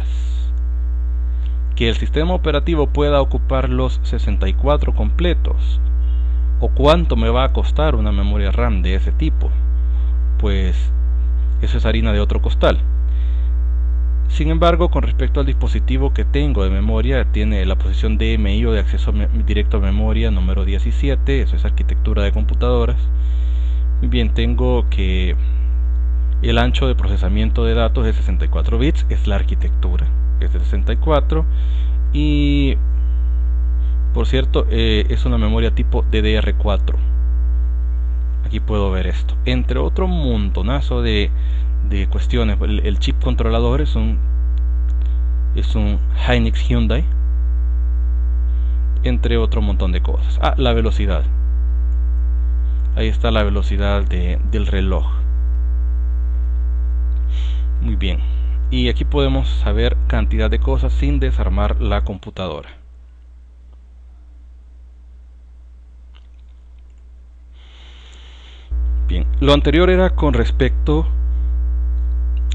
Que el sistema operativo pueda ocupar los 64 completos, o cuánto me va a costar una memoria RAM de ese tipo, pues eso es harina de otro costal. Sin embargo, con respecto al dispositivo que tengo de memoria, tiene la posición DMI o de acceso directo a memoria número 17, eso es arquitectura de computadoras. Muy bien, tengo que el ancho de procesamiento de datos es 64 bits, es la arquitectura, es de 64, y por cierto, es una memoria tipo DDR4. Aquí puedo ver esto, entre otro montonazo de cuestiones. El chip controlador es un Hynix Hyundai, entre otro montón de cosas. La velocidad, ahí está la velocidad del reloj. Muy bien, y aquí podemos saber cantidad de cosas sin desarmar la computadora. Bien, lo anterior era con respecto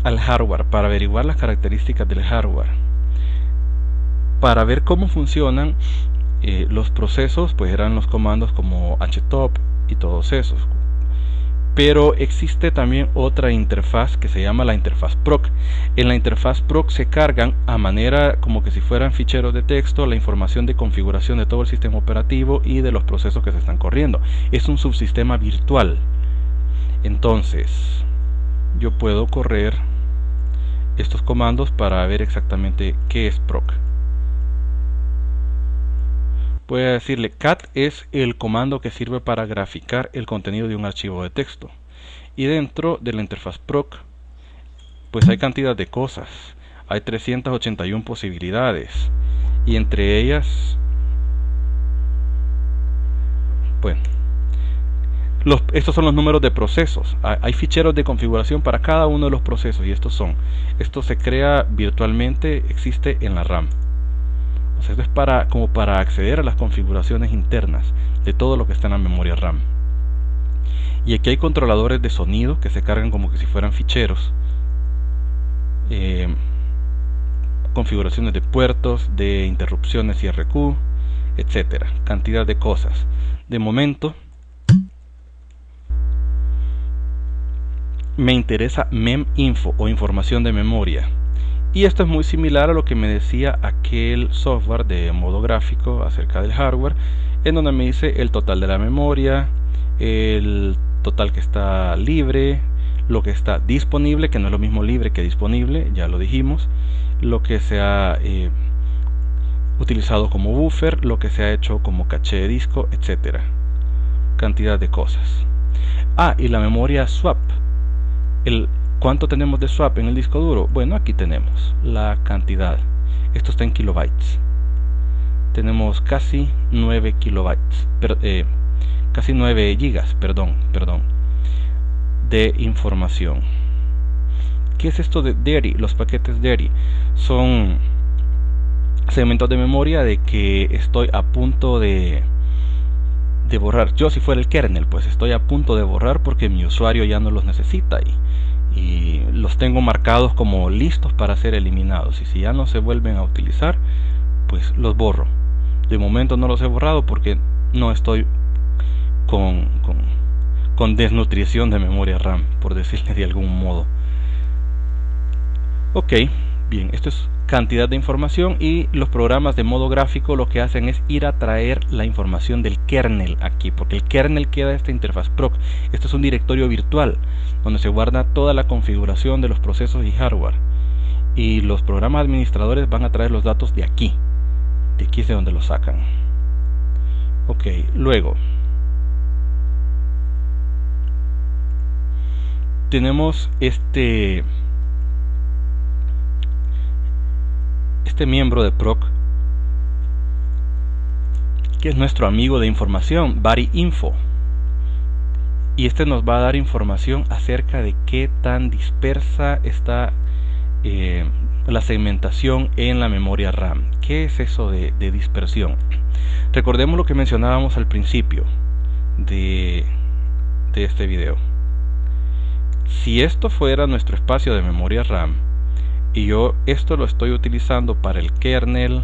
al hardware, para averiguar las características del hardware, para ver cómo funcionan los procesos, pues eran los comandos como htop y todos esos. Pero existe también otra interfaz que se llama la interfaz proc. En la interfaz proc se cargan a manera como que si fueran ficheros de texto la información de configuración de todo el sistema operativo y de los procesos que se están corriendo. Es un subsistema virtual. Entonces yo puedo correr estos comandos para ver exactamente qué es proc. Voy a decirle cat es el comando que sirve para graficar el contenido de un archivo de texto. Y dentro de la interfaz proc, pues hay cantidad de cosas. Hay 381 posibilidades. Y entre ellas, bueno, estos son los números de procesos. Hay ficheros de configuración para cada uno de los procesos. Y esto se crea virtualmente, existe en la RAM. O sea, esto es como para acceder a las configuraciones internas de todo lo que está en la memoria RAM. Y aquí hay controladores de sonido que se cargan como que si fueran ficheros. Configuraciones de puertos, de interrupciones IRQ, etcétera. Cantidad de cosas. De momento me interesa MEMInfo o información de memoria. Y esto es muy similar a lo que me decía aquel software de modo gráfico acerca del hardware, en donde me dice el total de la memoria, el total que está libre, lo que está disponible, que no es lo mismo libre que disponible, ya lo dijimos, lo que se ha utilizado como buffer, lo que se ha hecho como caché de disco, etcétera. Cantidad de cosas. Y la memoria swap. ¿Cuánto tenemos de swap en el disco duro? Bueno, aquí tenemos la cantidad. Esto está en kilobytes. Tenemos casi 9 kilobytes, casi 9 gigas, perdón, de información. ¿Qué es esto de DIRI? Los paquetes DIRI son segmentos de memoria de que estoy a punto de borrar. Yo, si fuera el kernel, pues estoy a punto de borrar porque mi usuario ya no los necesita y los tengo marcados como listos para ser eliminados, y si ya no se vuelven a utilizar, pues los borro. De momento no los he borrado porque no estoy con desnutrición de memoria RAM, por decirle de algún modo. Ok, bien, esto es cantidad de información, y los programas de modo gráfico lo que hacen es ir a traer la información del kernel aquí, porque el kernel queda en esta interfaz proc. Esto es un directorio virtual donde se guarda toda la configuración de los procesos y hardware, y los programas administradores van a traer los datos de aquí es de donde los sacan. Ok, luego tenemos este miembro de proc, que es nuestro amigo de información, BuddyInfo, y este nos va a dar información acerca de qué tan dispersa está la segmentación en la memoria RAM. ¿Qué es eso de dispersión? Recordemos lo que mencionábamos al principio de este video. Si esto fuera nuestro espacio de memoria RAM, y yo esto lo estoy utilizando para el kernel,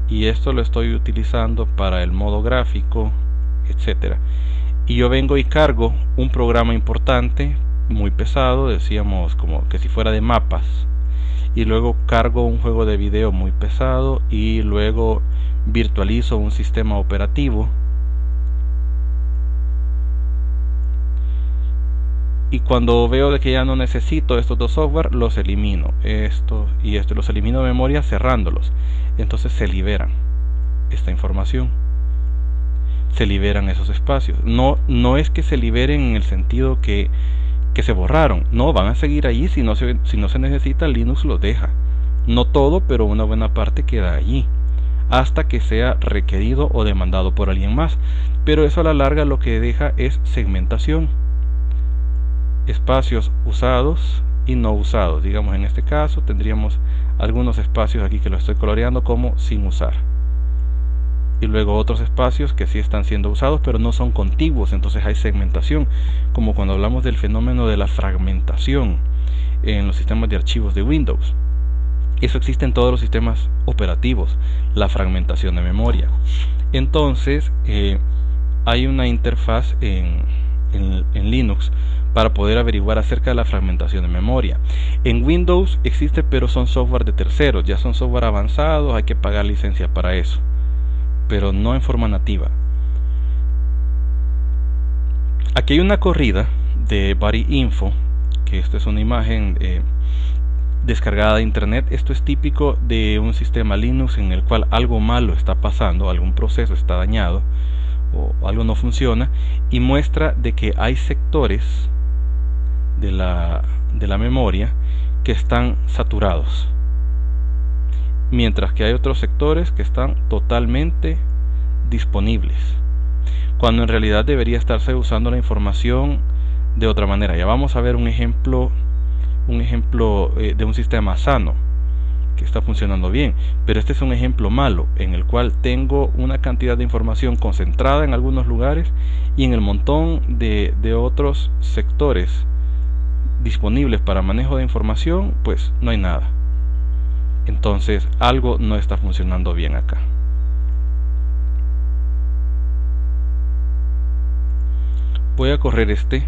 y esto lo estoy utilizando para el modo gráfico, etcétera, y yo vengo y cargo un programa importante, muy pesado, decíamos como que si fuera de mapas, y luego cargo un juego de video muy pesado, y luego virtualizo un sistema operativo, y cuando veo de que ya no necesito estos dos software, los elimino, esto y esto, los elimino de memoria cerrándolos. Entonces se liberan esta información, se liberan esos espacios. No es que se liberen en el sentido que se borraron, no, van a seguir allí. Si no se necesita, Linux los deja, no todo, pero una buena parte queda allí hasta que sea requerido o demandado por alguien más. Pero eso a la larga lo que deja es segmentación, espacios usados y no usados. Digamos, en este caso tendríamos algunos espacios aquí que lo estoy coloreando como sin usar, y luego otros espacios que sí están siendo usados pero no son contiguos, entonces hay segmentación, como cuando hablamos del fenómeno de la fragmentación en los sistemas de archivos de Windows. Eso existe en todos los sistemas operativos, la fragmentación de memoria. Entonces hay una interfaz en Linux para poder averiguar acerca de la fragmentación de memoria. En Windows existe, pero son software de terceros, ya son software avanzados, hay que pagar licencia para eso, pero no en forma nativa. Aquí hay una corrida de BuddyInfo, que esta es una imagen descargada de internet. Esto es típico de un sistema Linux en el cual algo malo está pasando, algún proceso está dañado o algo no funciona, y muestra de que hay sectores de la memoria que están saturados, mientras que hay otros sectores que están totalmente disponibles, cuando en realidad debería estarse usando la información de otra manera. Ya vamos a ver un ejemplo de un sistema sano que está funcionando bien, pero este es un ejemplo malo en el cual tengo una cantidad de información concentrada en algunos lugares y en el montón de otros sectores disponibles para manejo de información pues no hay nada. Entonces algo no está funcionando bien acá. Voy a correr este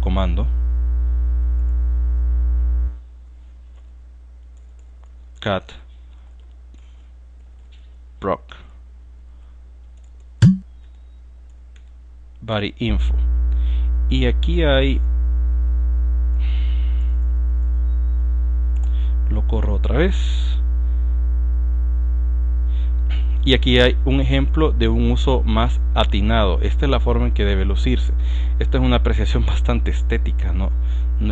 comando cat proc BuddyInfo, y aquí hay, lo corro otra vez, y aquí hay un ejemplo de un uso más atinado. Esta es la forma en que debe lucirse. Esta es una apreciación bastante estética, no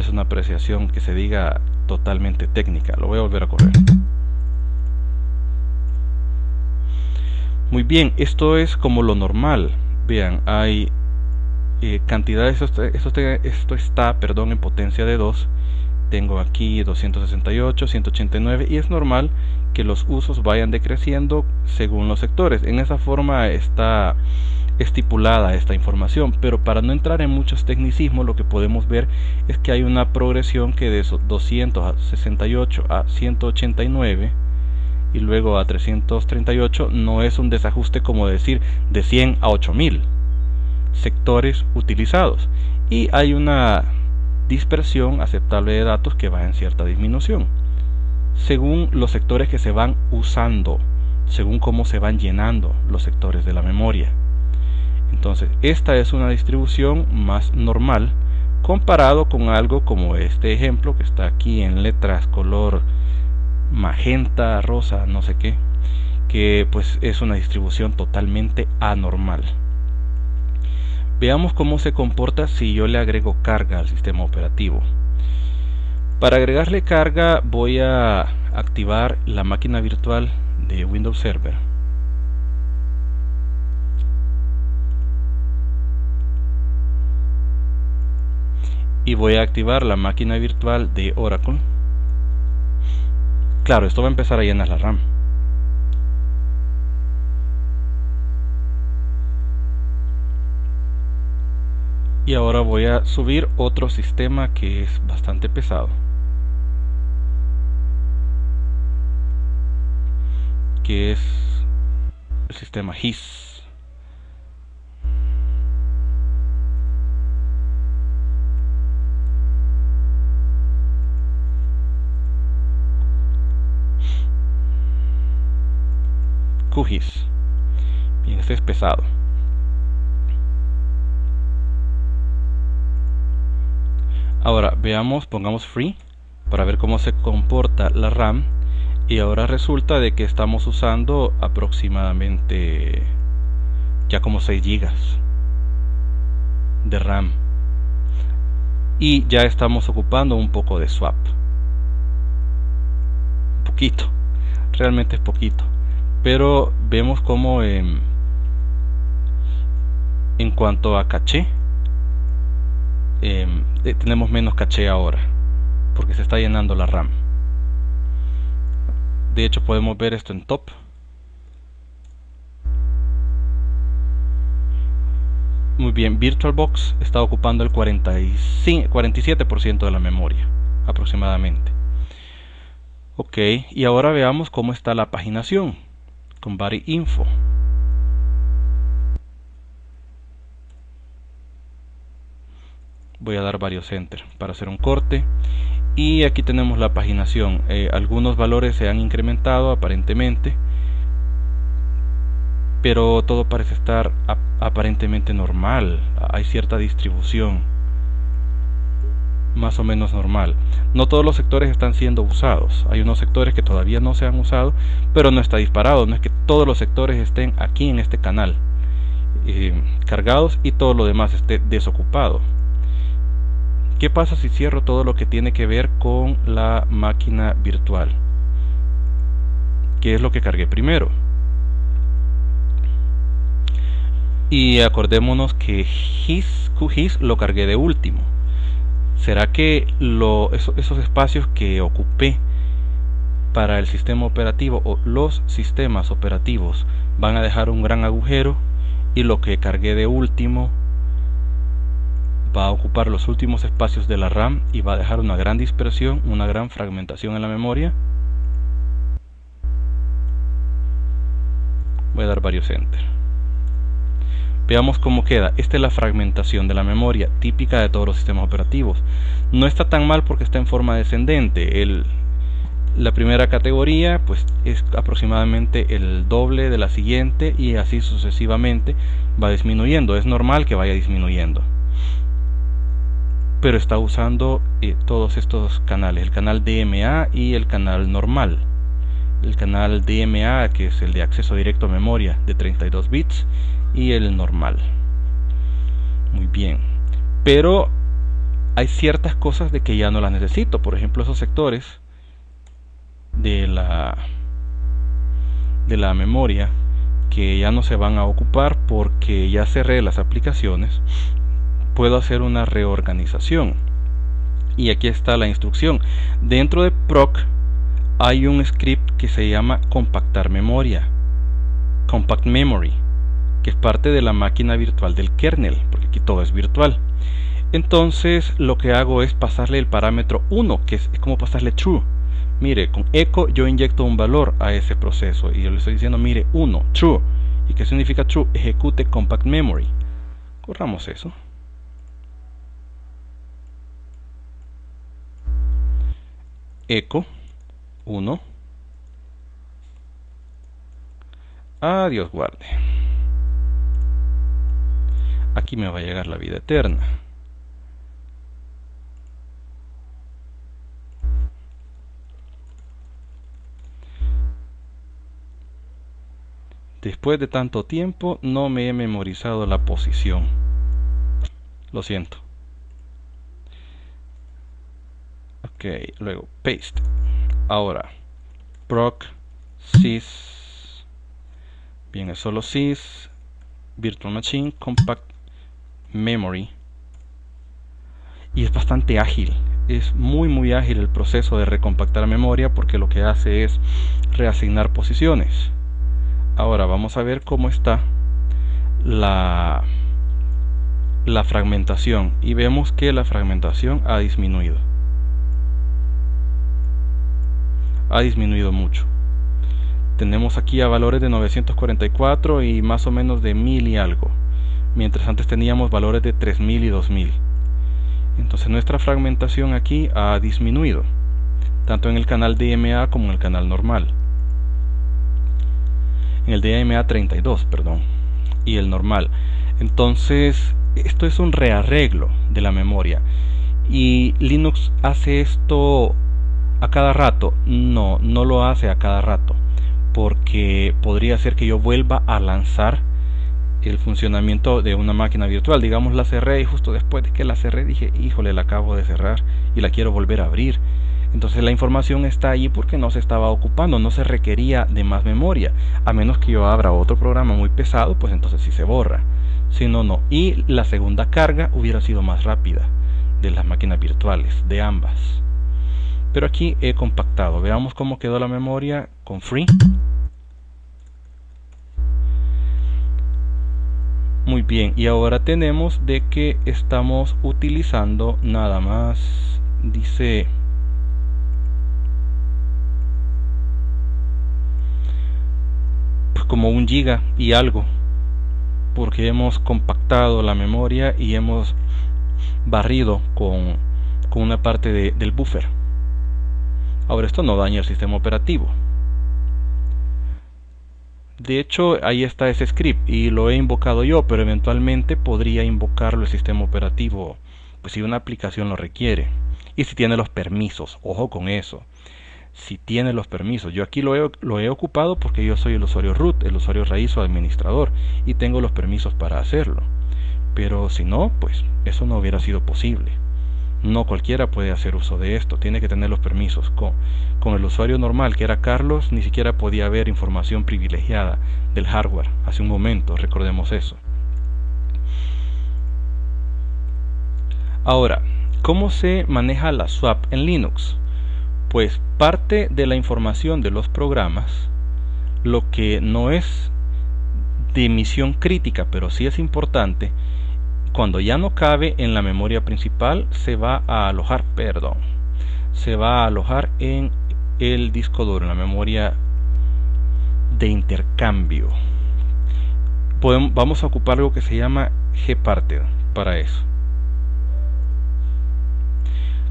es una apreciación que se diga totalmente técnica. Lo voy a volver a correr. Muy bien, esto es como lo normal. Vean, hay cantidades, esto está en potencia de 2. Tengo aquí 268, 189, y es normal que los usos vayan decreciendo según los sectores. En esa forma está estipulada esta información, pero para no entrar en muchos tecnicismos, lo que podemos ver es que hay una progresión que de 268 a 189 y luego a 338 no es un desajuste como decir de 100 a 8000 sectores utilizados, y hay una dispersión aceptable de datos que va en cierta disminución según los sectores que se van usando, según cómo se van llenando los sectores de la memoria. Entonces esta es una distribución más normal comparado con algo como este ejemplo que está aquí en letras color magenta, rosa, no sé qué, que pues es una distribución totalmente anormal. Veamos cómo se comporta si yo le agrego carga al sistema operativo. Para agregarle carga voy a activar la máquina virtual de Windows Server. Y voy a activar la máquina virtual de Oracle. Claro, esto va a empezar a llenar la RAM. Y ahora voy a subir otro sistema que es bastante pesado, que es el sistema HIS. QGIS. Bien, este es pesado. Ahora veamos, pongamos free para ver cómo se comporta la RAM, y ahora resulta de que estamos usando aproximadamente ya como 6 GB de RAM y ya estamos ocupando un poco de swap. Poquito, realmente es poquito, pero vemos como en cuanto a caché tenemos menos caché ahora porque se está llenando la RAM. De hecho podemos ver esto en top. Muy bien, VirtualBox está ocupando el 47% de la memoria aproximadamente. Ok, y ahora veamos cómo está la paginación con BuddyInfo. Voy a dar varios enter para hacer un corte. Y aquí tenemos la paginación. Algunos valores se han incrementado aparentemente, pero todo parece estar aparentemente normal. Hay cierta distribución más o menos normal. No todos los sectores están siendo usados. Hay unos sectores que todavía no se han usado, pero no está disparado. No es que todos los sectores estén aquí en este canal cargados y todo lo demás esté desocupado. ¿Qué pasa si cierro todo lo que tiene que ver con la máquina virtual? ¿Qué es lo que cargué primero? Y acordémonos que QGIS lo cargué de último. ¿Será que esos espacios que ocupé para el sistema operativo o los sistemas operativos van a dejar un gran agujero y lo que cargué de último va a ocupar los últimos espacios de la RAM y va a dejar una gran dispersión, una gran fragmentación en la memoria? Voy a dar varios enter. Veamos cómo queda. Esta es la fragmentación de la memoria típica de todos los sistemas operativos. No está tan mal porque está en forma descendente. La primera categoría pues es aproximadamente el doble de la siguiente y así sucesivamente va disminuyendo. Es normal que vaya disminuyendo, pero está usando todos estos canales, el canal DMA y el canal normal. El canal DMA, que es el de acceso directo a memoria de 32 bits, y el normal. Muy bien, pero hay ciertas cosas de que ya no las necesito. Por ejemplo, esos sectores de la memoria que ya no se van a ocupar porque ya cerré las aplicaciones. Puedo hacer una reorganización y aquí está la instrucción. Dentro de proc hay un script que se llama compactar memoria, compact memory, que es parte de la máquina virtual del kernel, porque aquí todo es virtual. Entonces lo que hago es pasarle el parámetro 1, que es como pasarle true. Mire, con echo yo inyecto un valor a ese proceso y yo le estoy diciendo, mire, 1, true. ¿Y qué significa true? Ejecute compact memory. Corramos eso. Echo 1. Adiós guarde. Aquí me va a llegar la vida eterna. Después de tanto tiempo no me he memorizado la posición. Lo siento. Ok, luego paste. Ahora proc sys. Bien, es solo sys virtual machine compact memory. Y es bastante ágil. Es muy ágil el proceso de recompactar memoria porque lo que hace es reasignar posiciones. Ahora vamos a ver cómo está la fragmentación y vemos que la fragmentación ha disminuido. Ha disminuido mucho. Tenemos aquí a valores de 944 y más o menos de 1000 y algo, mientras antes teníamos valores de 3000 y 2000. Entonces nuestra fragmentación aquí ha disminuido, tanto en el canal DMA como en el canal normal. En el DMA 32, perdón, y el normal. Entonces esto es un rearreglo de la memoria. ¿Y Linux hace esto a cada rato? No lo hace a cada rato, porque podría ser que yo vuelva a lanzar el funcionamiento de una máquina virtual. Digamos, la cerré y justo después de que la cerré dije, híjole, la acabo de cerrar y la quiero volver a abrir. Entonces la información está ahí porque no se estaba ocupando, no se requería de más memoria. A menos que yo abra otro programa muy pesado, pues entonces sí se borra. Si no, no. Y la segunda carga hubiera sido más rápida de las máquinas virtuales, de ambas. Pero aquí he compactado. Veamos cómo quedó la memoria con free. Muy bien, y ahora tenemos de que estamos utilizando nada más, dice, pues como 1 GB y algo, porque hemos compactado la memoria y hemos barrido con una parte del buffer. Ahora, esto no daña el sistema operativo. De hecho, ahí está ese script y lo he invocado yo, pero eventualmente podría invocarlo el sistema operativo, pues si una aplicación lo requiere y si tiene los permisos. Ojo con eso, si tiene los permisos. Yo aquí lo he ocupado porque yo soy el usuario root, el usuario raíz o administrador, y tengo los permisos para hacerlo. Pero si no, pues eso no hubiera sido posible. No cualquiera puede hacer uso de esto, tiene que tener los permisos. Con el usuario normal, que era Carlos, ni siquiera podía ver información privilegiada del hardware. Hace un momento, recordemos eso. Ahora, ¿cómo se maneja la swap en Linux? Pues parte de la información de los programas, lo que no es de misión crítica, pero sí es importante, cuando ya no cabe en la memoria principal, se va a alojar en el disco duro, en la memoria de intercambio. Vamos a ocupar algo que se llama gparted para eso.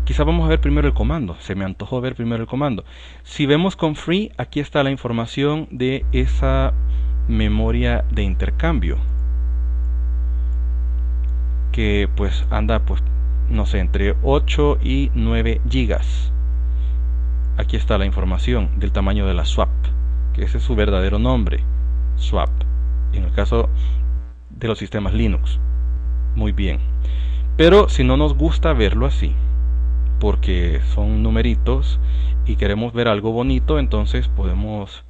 Quizá vamos a ver primero el comando, se me antojó ver primero el comando. Si vemos con free, aquí está la información de esa memoria de intercambio, que pues anda, pues no sé, entre 8 y 9 gigas. Aquí está la información del tamaño de la swap, que ese es su verdadero nombre, swap, en el caso de los sistemas Linux. Muy bien, pero si no nos gusta verlo así, porque son numeritos y queremos ver algo bonito, entonces podemos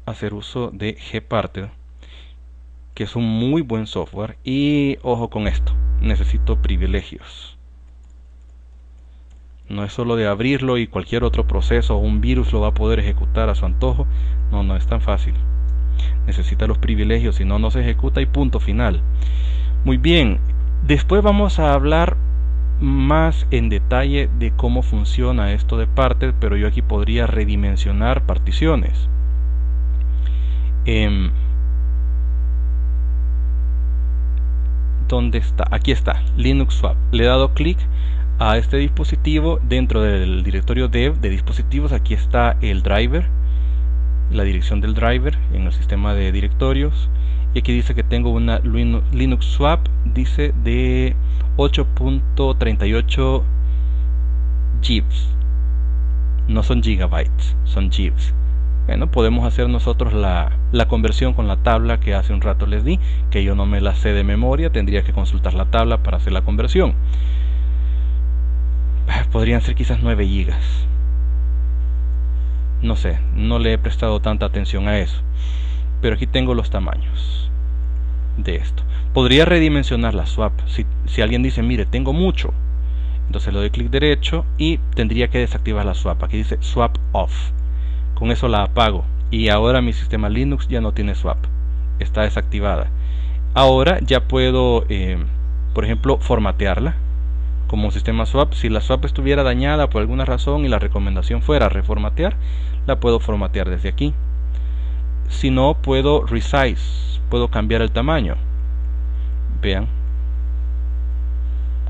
hacer uso de gparted, que es un muy buen software. Y ojo con esto, necesito privilegios. No es solo de abrirlo y cualquier otro proceso o un virus lo va a poder ejecutar a su antojo. No es tan fácil. Necesita los privilegios, si no, no se ejecuta y punto final. Muy bien, después vamos a hablar más en detalle de cómo funciona esto de parted, pero yo aquí podría redimensionar particiones. ¿Dónde está? Aquí está, Linux Swap. Le he dado clic a este dispositivo. Dentro del directorio dev de dispositivos, aquí está el driver, la dirección del driver en el sistema de directorios, y aquí dice que tengo una Linux Swap, dice de 8.38 gigs, no son gigabytes, son gigs. Bueno, podemos hacer nosotros la conversión con la tabla que hace un rato les di, que yo no me la sé de memoria, tendría que consultar la tabla para hacer la conversión. Podrían ser quizás 9 gigas. No sé, no le he prestado tanta atención a eso, pero aquí tengo los tamaños de esto. Podría redimensionar la swap. Si alguien dice, mire, tengo mucho, entonces le doy clic derecho y tendría que desactivar la swap. Aquí dice swap off. Con eso la apago y ahora mi sistema Linux ya no tiene swap, está desactivada. Ahora ya puedo, por ejemplo, formatearla como un sistema swap. Si la swap estuviera dañada por alguna razón y la recomendación fuera reformatear, la puedo formatear desde aquí. Si no, puedo resize, puedo cambiar el tamaño. Vean,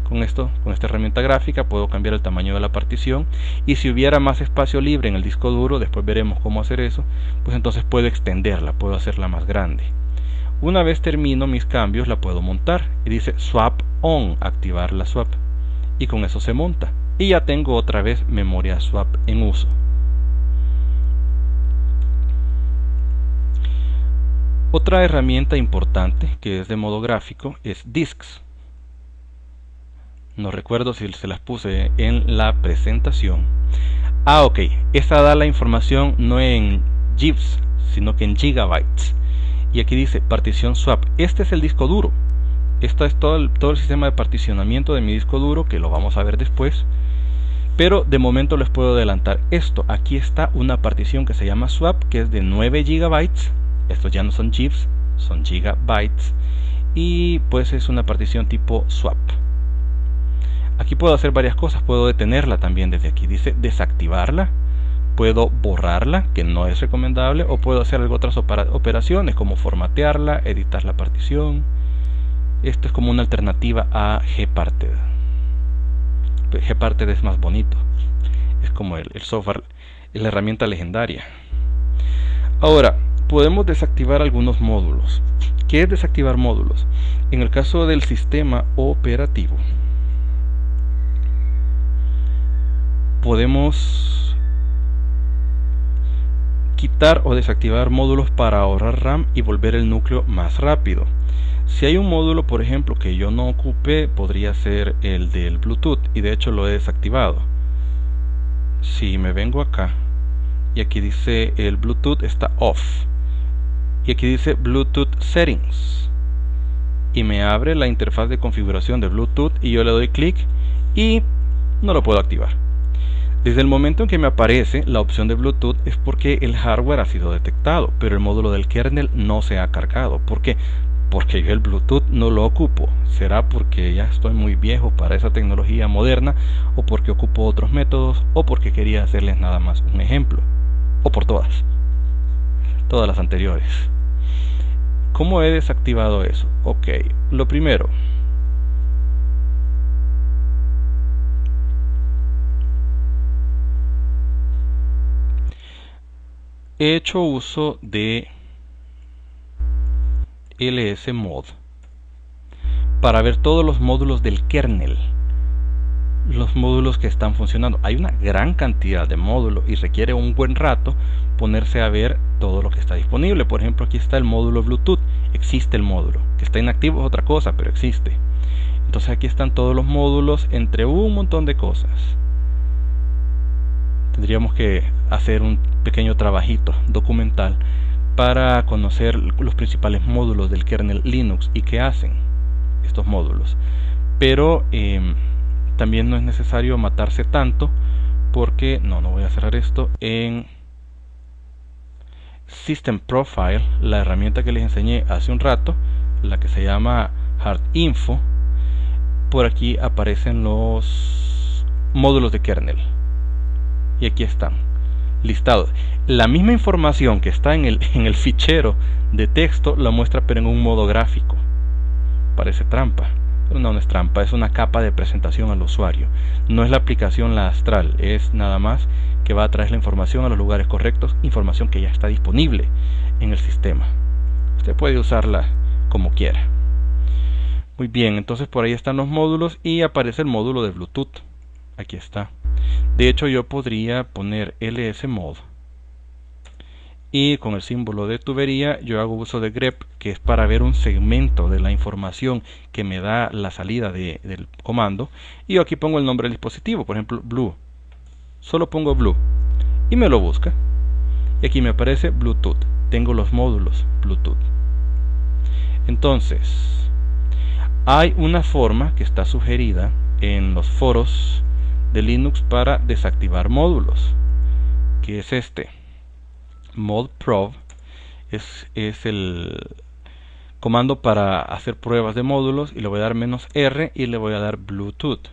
con esta herramienta gráfica puedo cambiar el tamaño de la partición, y si hubiera más espacio libre en el disco duro, después veremos cómo hacer eso, pues entonces puedo extenderla, puedo hacerla más grande. Una vez termino mis cambios, la puedo montar y dice swap on, activar la swap, y con eso se monta y ya tengo otra vez memoria swap en uso. Otra herramienta importante que es de modo gráfico es disks. No recuerdo si se las puse en la presentación. Ok, esta da la información no en gigs, sino que en gigabytes. Y aquí dice partición swap. Este es el disco duro. Esto es todo el sistema de particionamiento de mi disco duro, que lo vamos a ver después. Pero de momento les puedo adelantar esto. Aquí está una partición que se llama swap, que es de 9 gigabytes. Estos ya no son gigs, son gigabytes. Y pues es una partición tipo swap. Aquí puedo hacer varias cosas. Puedo detenerla también desde aquí. Dice desactivarla. Puedo borrarla, que no es recomendable. O puedo hacer otras operaciones como formatearla, editar la partición. Esto es como una alternativa a gparted. Gparted es más bonito, es como el software, es la herramienta legendaria. Ahora, podemos desactivar algunos módulos. ¿Qué es desactivar módulos? En el caso del sistema operativo, podemos quitar o desactivar módulos para ahorrar RAM y volver el núcleo más rápido. Si hay un módulo, por ejemplo, que yo no ocupe, podría ser el del Bluetooth, y de hecho lo he desactivado. Si me vengo acá y aquí dice el Bluetooth está off y aquí dice Bluetooth Settings y me abre la interfaz de configuración de Bluetooth y yo le doy clic y no lo puedo activar. Desde el momento en que me aparece la opción de Bluetooth es porque el hardware ha sido detectado, pero el módulo del kernel no se ha cargado. ¿Por qué? Porque yo el Bluetooth no lo ocupo. ¿Será porque ya estoy muy viejo para esa tecnología moderna? ¿O porque ocupo otros métodos? ¿O porque quería hacerles nada más un ejemplo? ¿O por todas las anteriores? ¿Cómo he desactivado eso? Ok, lo primero, he hecho uso de lsmod para ver todos los módulos del kernel, los módulos que están funcionando. Hay una gran cantidad de módulos y requiere un buen rato ponerse a ver todo lo que está disponible. Por ejemplo, aquí está el módulo Bluetooth, existe el módulo, que está inactivo es otra cosa, pero existe. Entonces aquí están todos los módulos entre un montón de cosas. Tendríamos que hacer un pequeño trabajito documental para conocer los principales módulos del kernel Linux y qué hacen estos módulos. Pero también no es necesario matarse tanto, porque no voy a cerrar esto. En System Profile, la herramienta que les enseñé hace un rato, la que se llama Hard Info, por aquí aparecen los módulos de kernel y aquí están listados. La misma información que está en el fichero de texto la muestra, pero en un modo gráfico. Parece trampa, pero no es trampa, es una capa de presentación al usuario. No es la aplicación la astral, es nada más que va a traer la información a los lugares correctos, información que ya está disponible en el sistema. Usted puede usarla como quiera. Muy bien, entonces por ahí están los módulos y aparece el módulo de Bluetooth. Aquí está. De hecho, yo podría poner lsmod y con el símbolo de tubería yo hago uso de grep, que es para ver un segmento de la información que me da la salida del comando, y yo aquí pongo el nombre del dispositivo, por ejemplo Blue. Solo pongo Blue y me lo busca y aquí me aparece Bluetooth. Tengo los módulos Bluetooth. Entonces hay una forma que está sugerida en los foros de Linux para desactivar módulos, que es este modprob. Es el comando para hacer pruebas de módulos y le voy a dar -R y le voy a dar Bluetooth.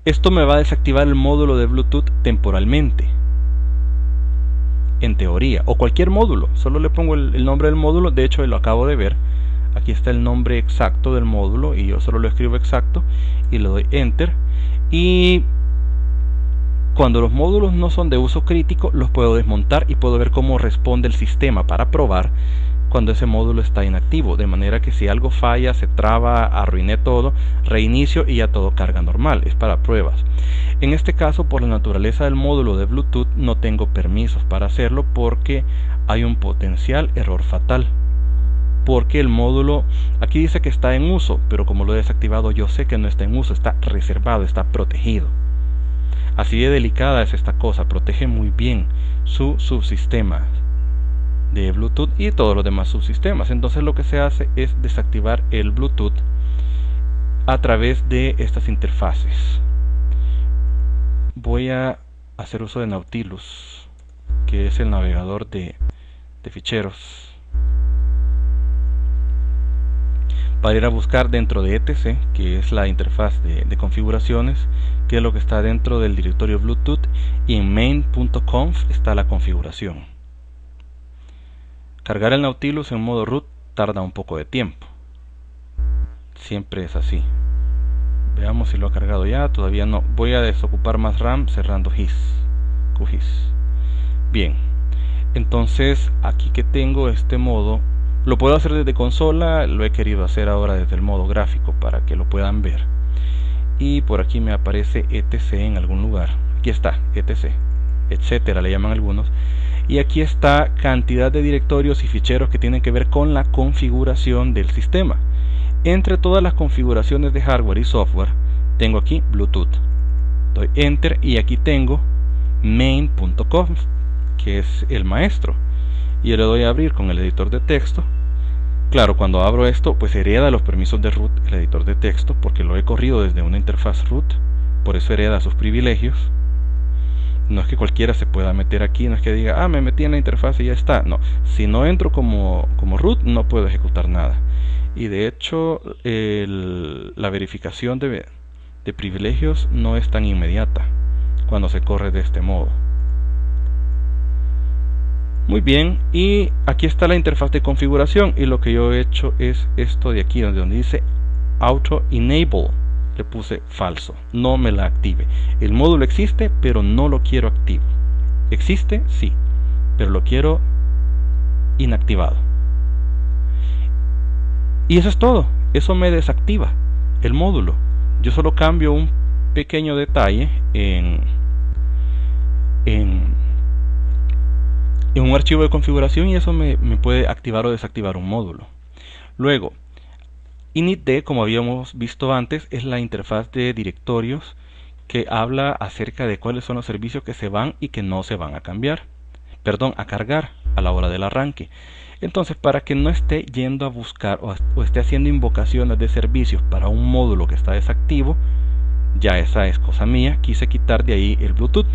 Esto me va a desactivar el módulo de Bluetooth temporalmente, en teoría, o cualquier módulo. Solo le pongo el nombre del módulo. De hecho lo acabo de ver, aquí está el nombre exacto del módulo y yo solo lo escribo exacto y le doy enter. Y cuando los módulos no son de uso crítico, los puedo desmontar y puedo ver cómo responde el sistema para probar cuando ese módulo está inactivo, de manera que si algo falla, se traba, arruiné todo, reinicio y ya todo carga normal. Es para pruebas. En este caso, por la naturaleza del módulo de Bluetooth, no tengo permisos para hacerlo porque hay un potencial error fatal. Porque el módulo, aquí dice que está en uso, pero como lo he desactivado yo sé que no está en uso, está reservado, está protegido. Así de delicada es esta cosa, protege muy bien su subsistema de Bluetooth y todos los demás subsistemas. Entonces lo que se hace es desactivar el Bluetooth a través de estas interfaces. Voy a hacer uso de Nautilus, que es el navegador de ficheros, para ir a buscar dentro de etc, que es la interfaz de configuraciones, que es lo que está dentro del directorio Bluetooth, y en main.conf está la configuración. Cargar el Nautilus en modo root tarda un poco de tiempo, siempre es así. Veamos si lo ha cargado ya. Todavía no. Voy a desocupar más RAM cerrando QGIS. Bien, entonces aquí que tengo este modo, lo puedo hacer desde consola, lo he querido hacer ahora desde el modo gráfico para que lo puedan ver. Y por aquí me aparece etc en algún lugar. Aquí está, etc, etcétera le llaman algunos. Y aquí está cantidad de directorios y ficheros que tienen que ver con la configuración del sistema. Entre todas las configuraciones de hardware y software, tengo aquí Bluetooth. Doy Enter y aquí tengo main.conf, que es el maestro. Y yo le doy a abrir con el editor de texto. Claro, cuando abro esto, pues hereda los permisos de root el editor de texto, porque lo he corrido desde una interfaz root, por eso hereda sus privilegios. No es que cualquiera se pueda meter aquí, no es que diga, me metí en la interfaz y ya está. No, si no entro como root, no puedo ejecutar nada. Y de hecho, la verificación de privilegios no es tan inmediata cuando se corre de este modo. Muy bien, y aquí está la interfaz de configuración, y lo que yo he hecho es esto de aquí, donde dice Auto Enable. Le puse falso, no me la active. El módulo existe, pero no lo quiero activo. Existe, sí, pero lo quiero inactivado. Y eso es todo, eso me desactiva el módulo. Yo solo cambio un pequeño detalle en un archivo de configuración y eso me puede activar o desactivar un módulo. Luego, initd, como habíamos visto antes, es la interfaz de directorios que habla acerca de cuáles son los servicios que se van y que no se van a cargar a la hora del arranque. Entonces, para que no esté yendo a buscar o esté haciendo invocaciones de servicios para un módulo que está desactivo, ya esa es cosa mía, quise quitar de ahí el Bluetooth.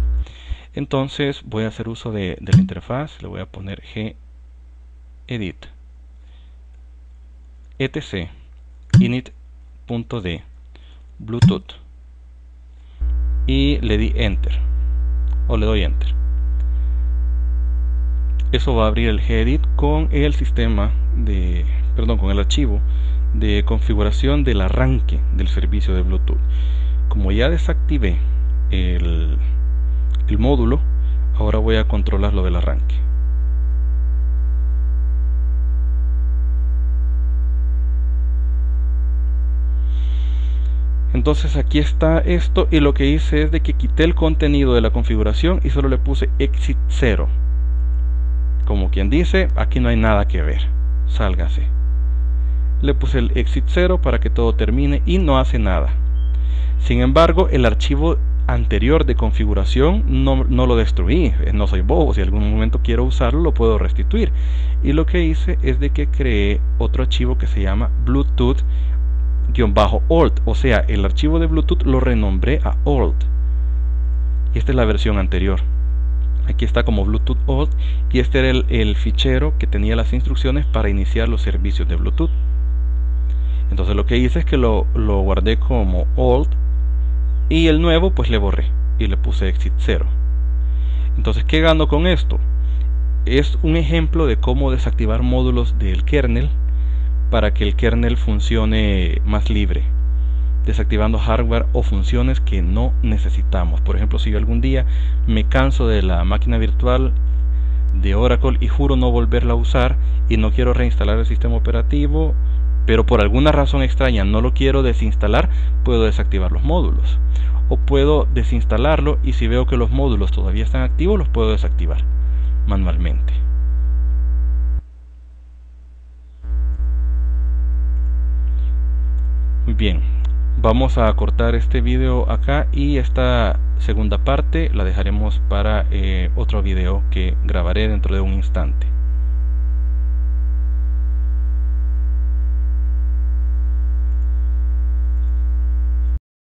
Entonces voy a hacer uso de la interfaz, le voy a poner gedit etc init.d Bluetooth y le di Enter o le doy Enter. Eso va a abrir el gedit con el con el archivo de configuración del arranque del servicio de Bluetooth. Como ya desactivé el módulo, ahora voy a controlar lo del arranque. Entonces aquí está esto, y lo que hice es de que quité el contenido de la configuración y solo le puse exit 0. Como quien dice, aquí no hay nada que ver, sálgase. Le puse el exit 0 para que todo termine y no hace nada. Sin embargo, el archivo anterior de configuración no lo destruí, no soy bobo, si en algún momento quiero usarlo lo puedo restituir. Y lo que hice es de que creé otro archivo que se llama Bluetooth-old, o sea, el archivo de Bluetooth lo renombré a old. Y esta es la versión anterior. Aquí está como Bluetooth old y este era el fichero que tenía las instrucciones para iniciar los servicios de Bluetooth. Entonces lo que hice es que lo guardé como old y el nuevo pues le borré y le puse exit 0. Entonces, ¿qué gano con esto? Es un ejemplo de cómo desactivar módulos del kernel para que el kernel funcione más libre, desactivando hardware o funciones que no necesitamos. Por ejemplo, si yo algún día me canso de la máquina virtual de Oracle y juro no volverla a usar y no quiero reinstalar el sistema operativo, pero por alguna razón extraña no lo quiero desinstalar, puedo desactivar los módulos. O puedo desinstalarlo y si veo que los módulos todavía están activos, los puedo desactivar manualmente. Muy bien, vamos a cortar este video acá y esta segunda parte la dejaremos para otro video que grabaré dentro de un instante.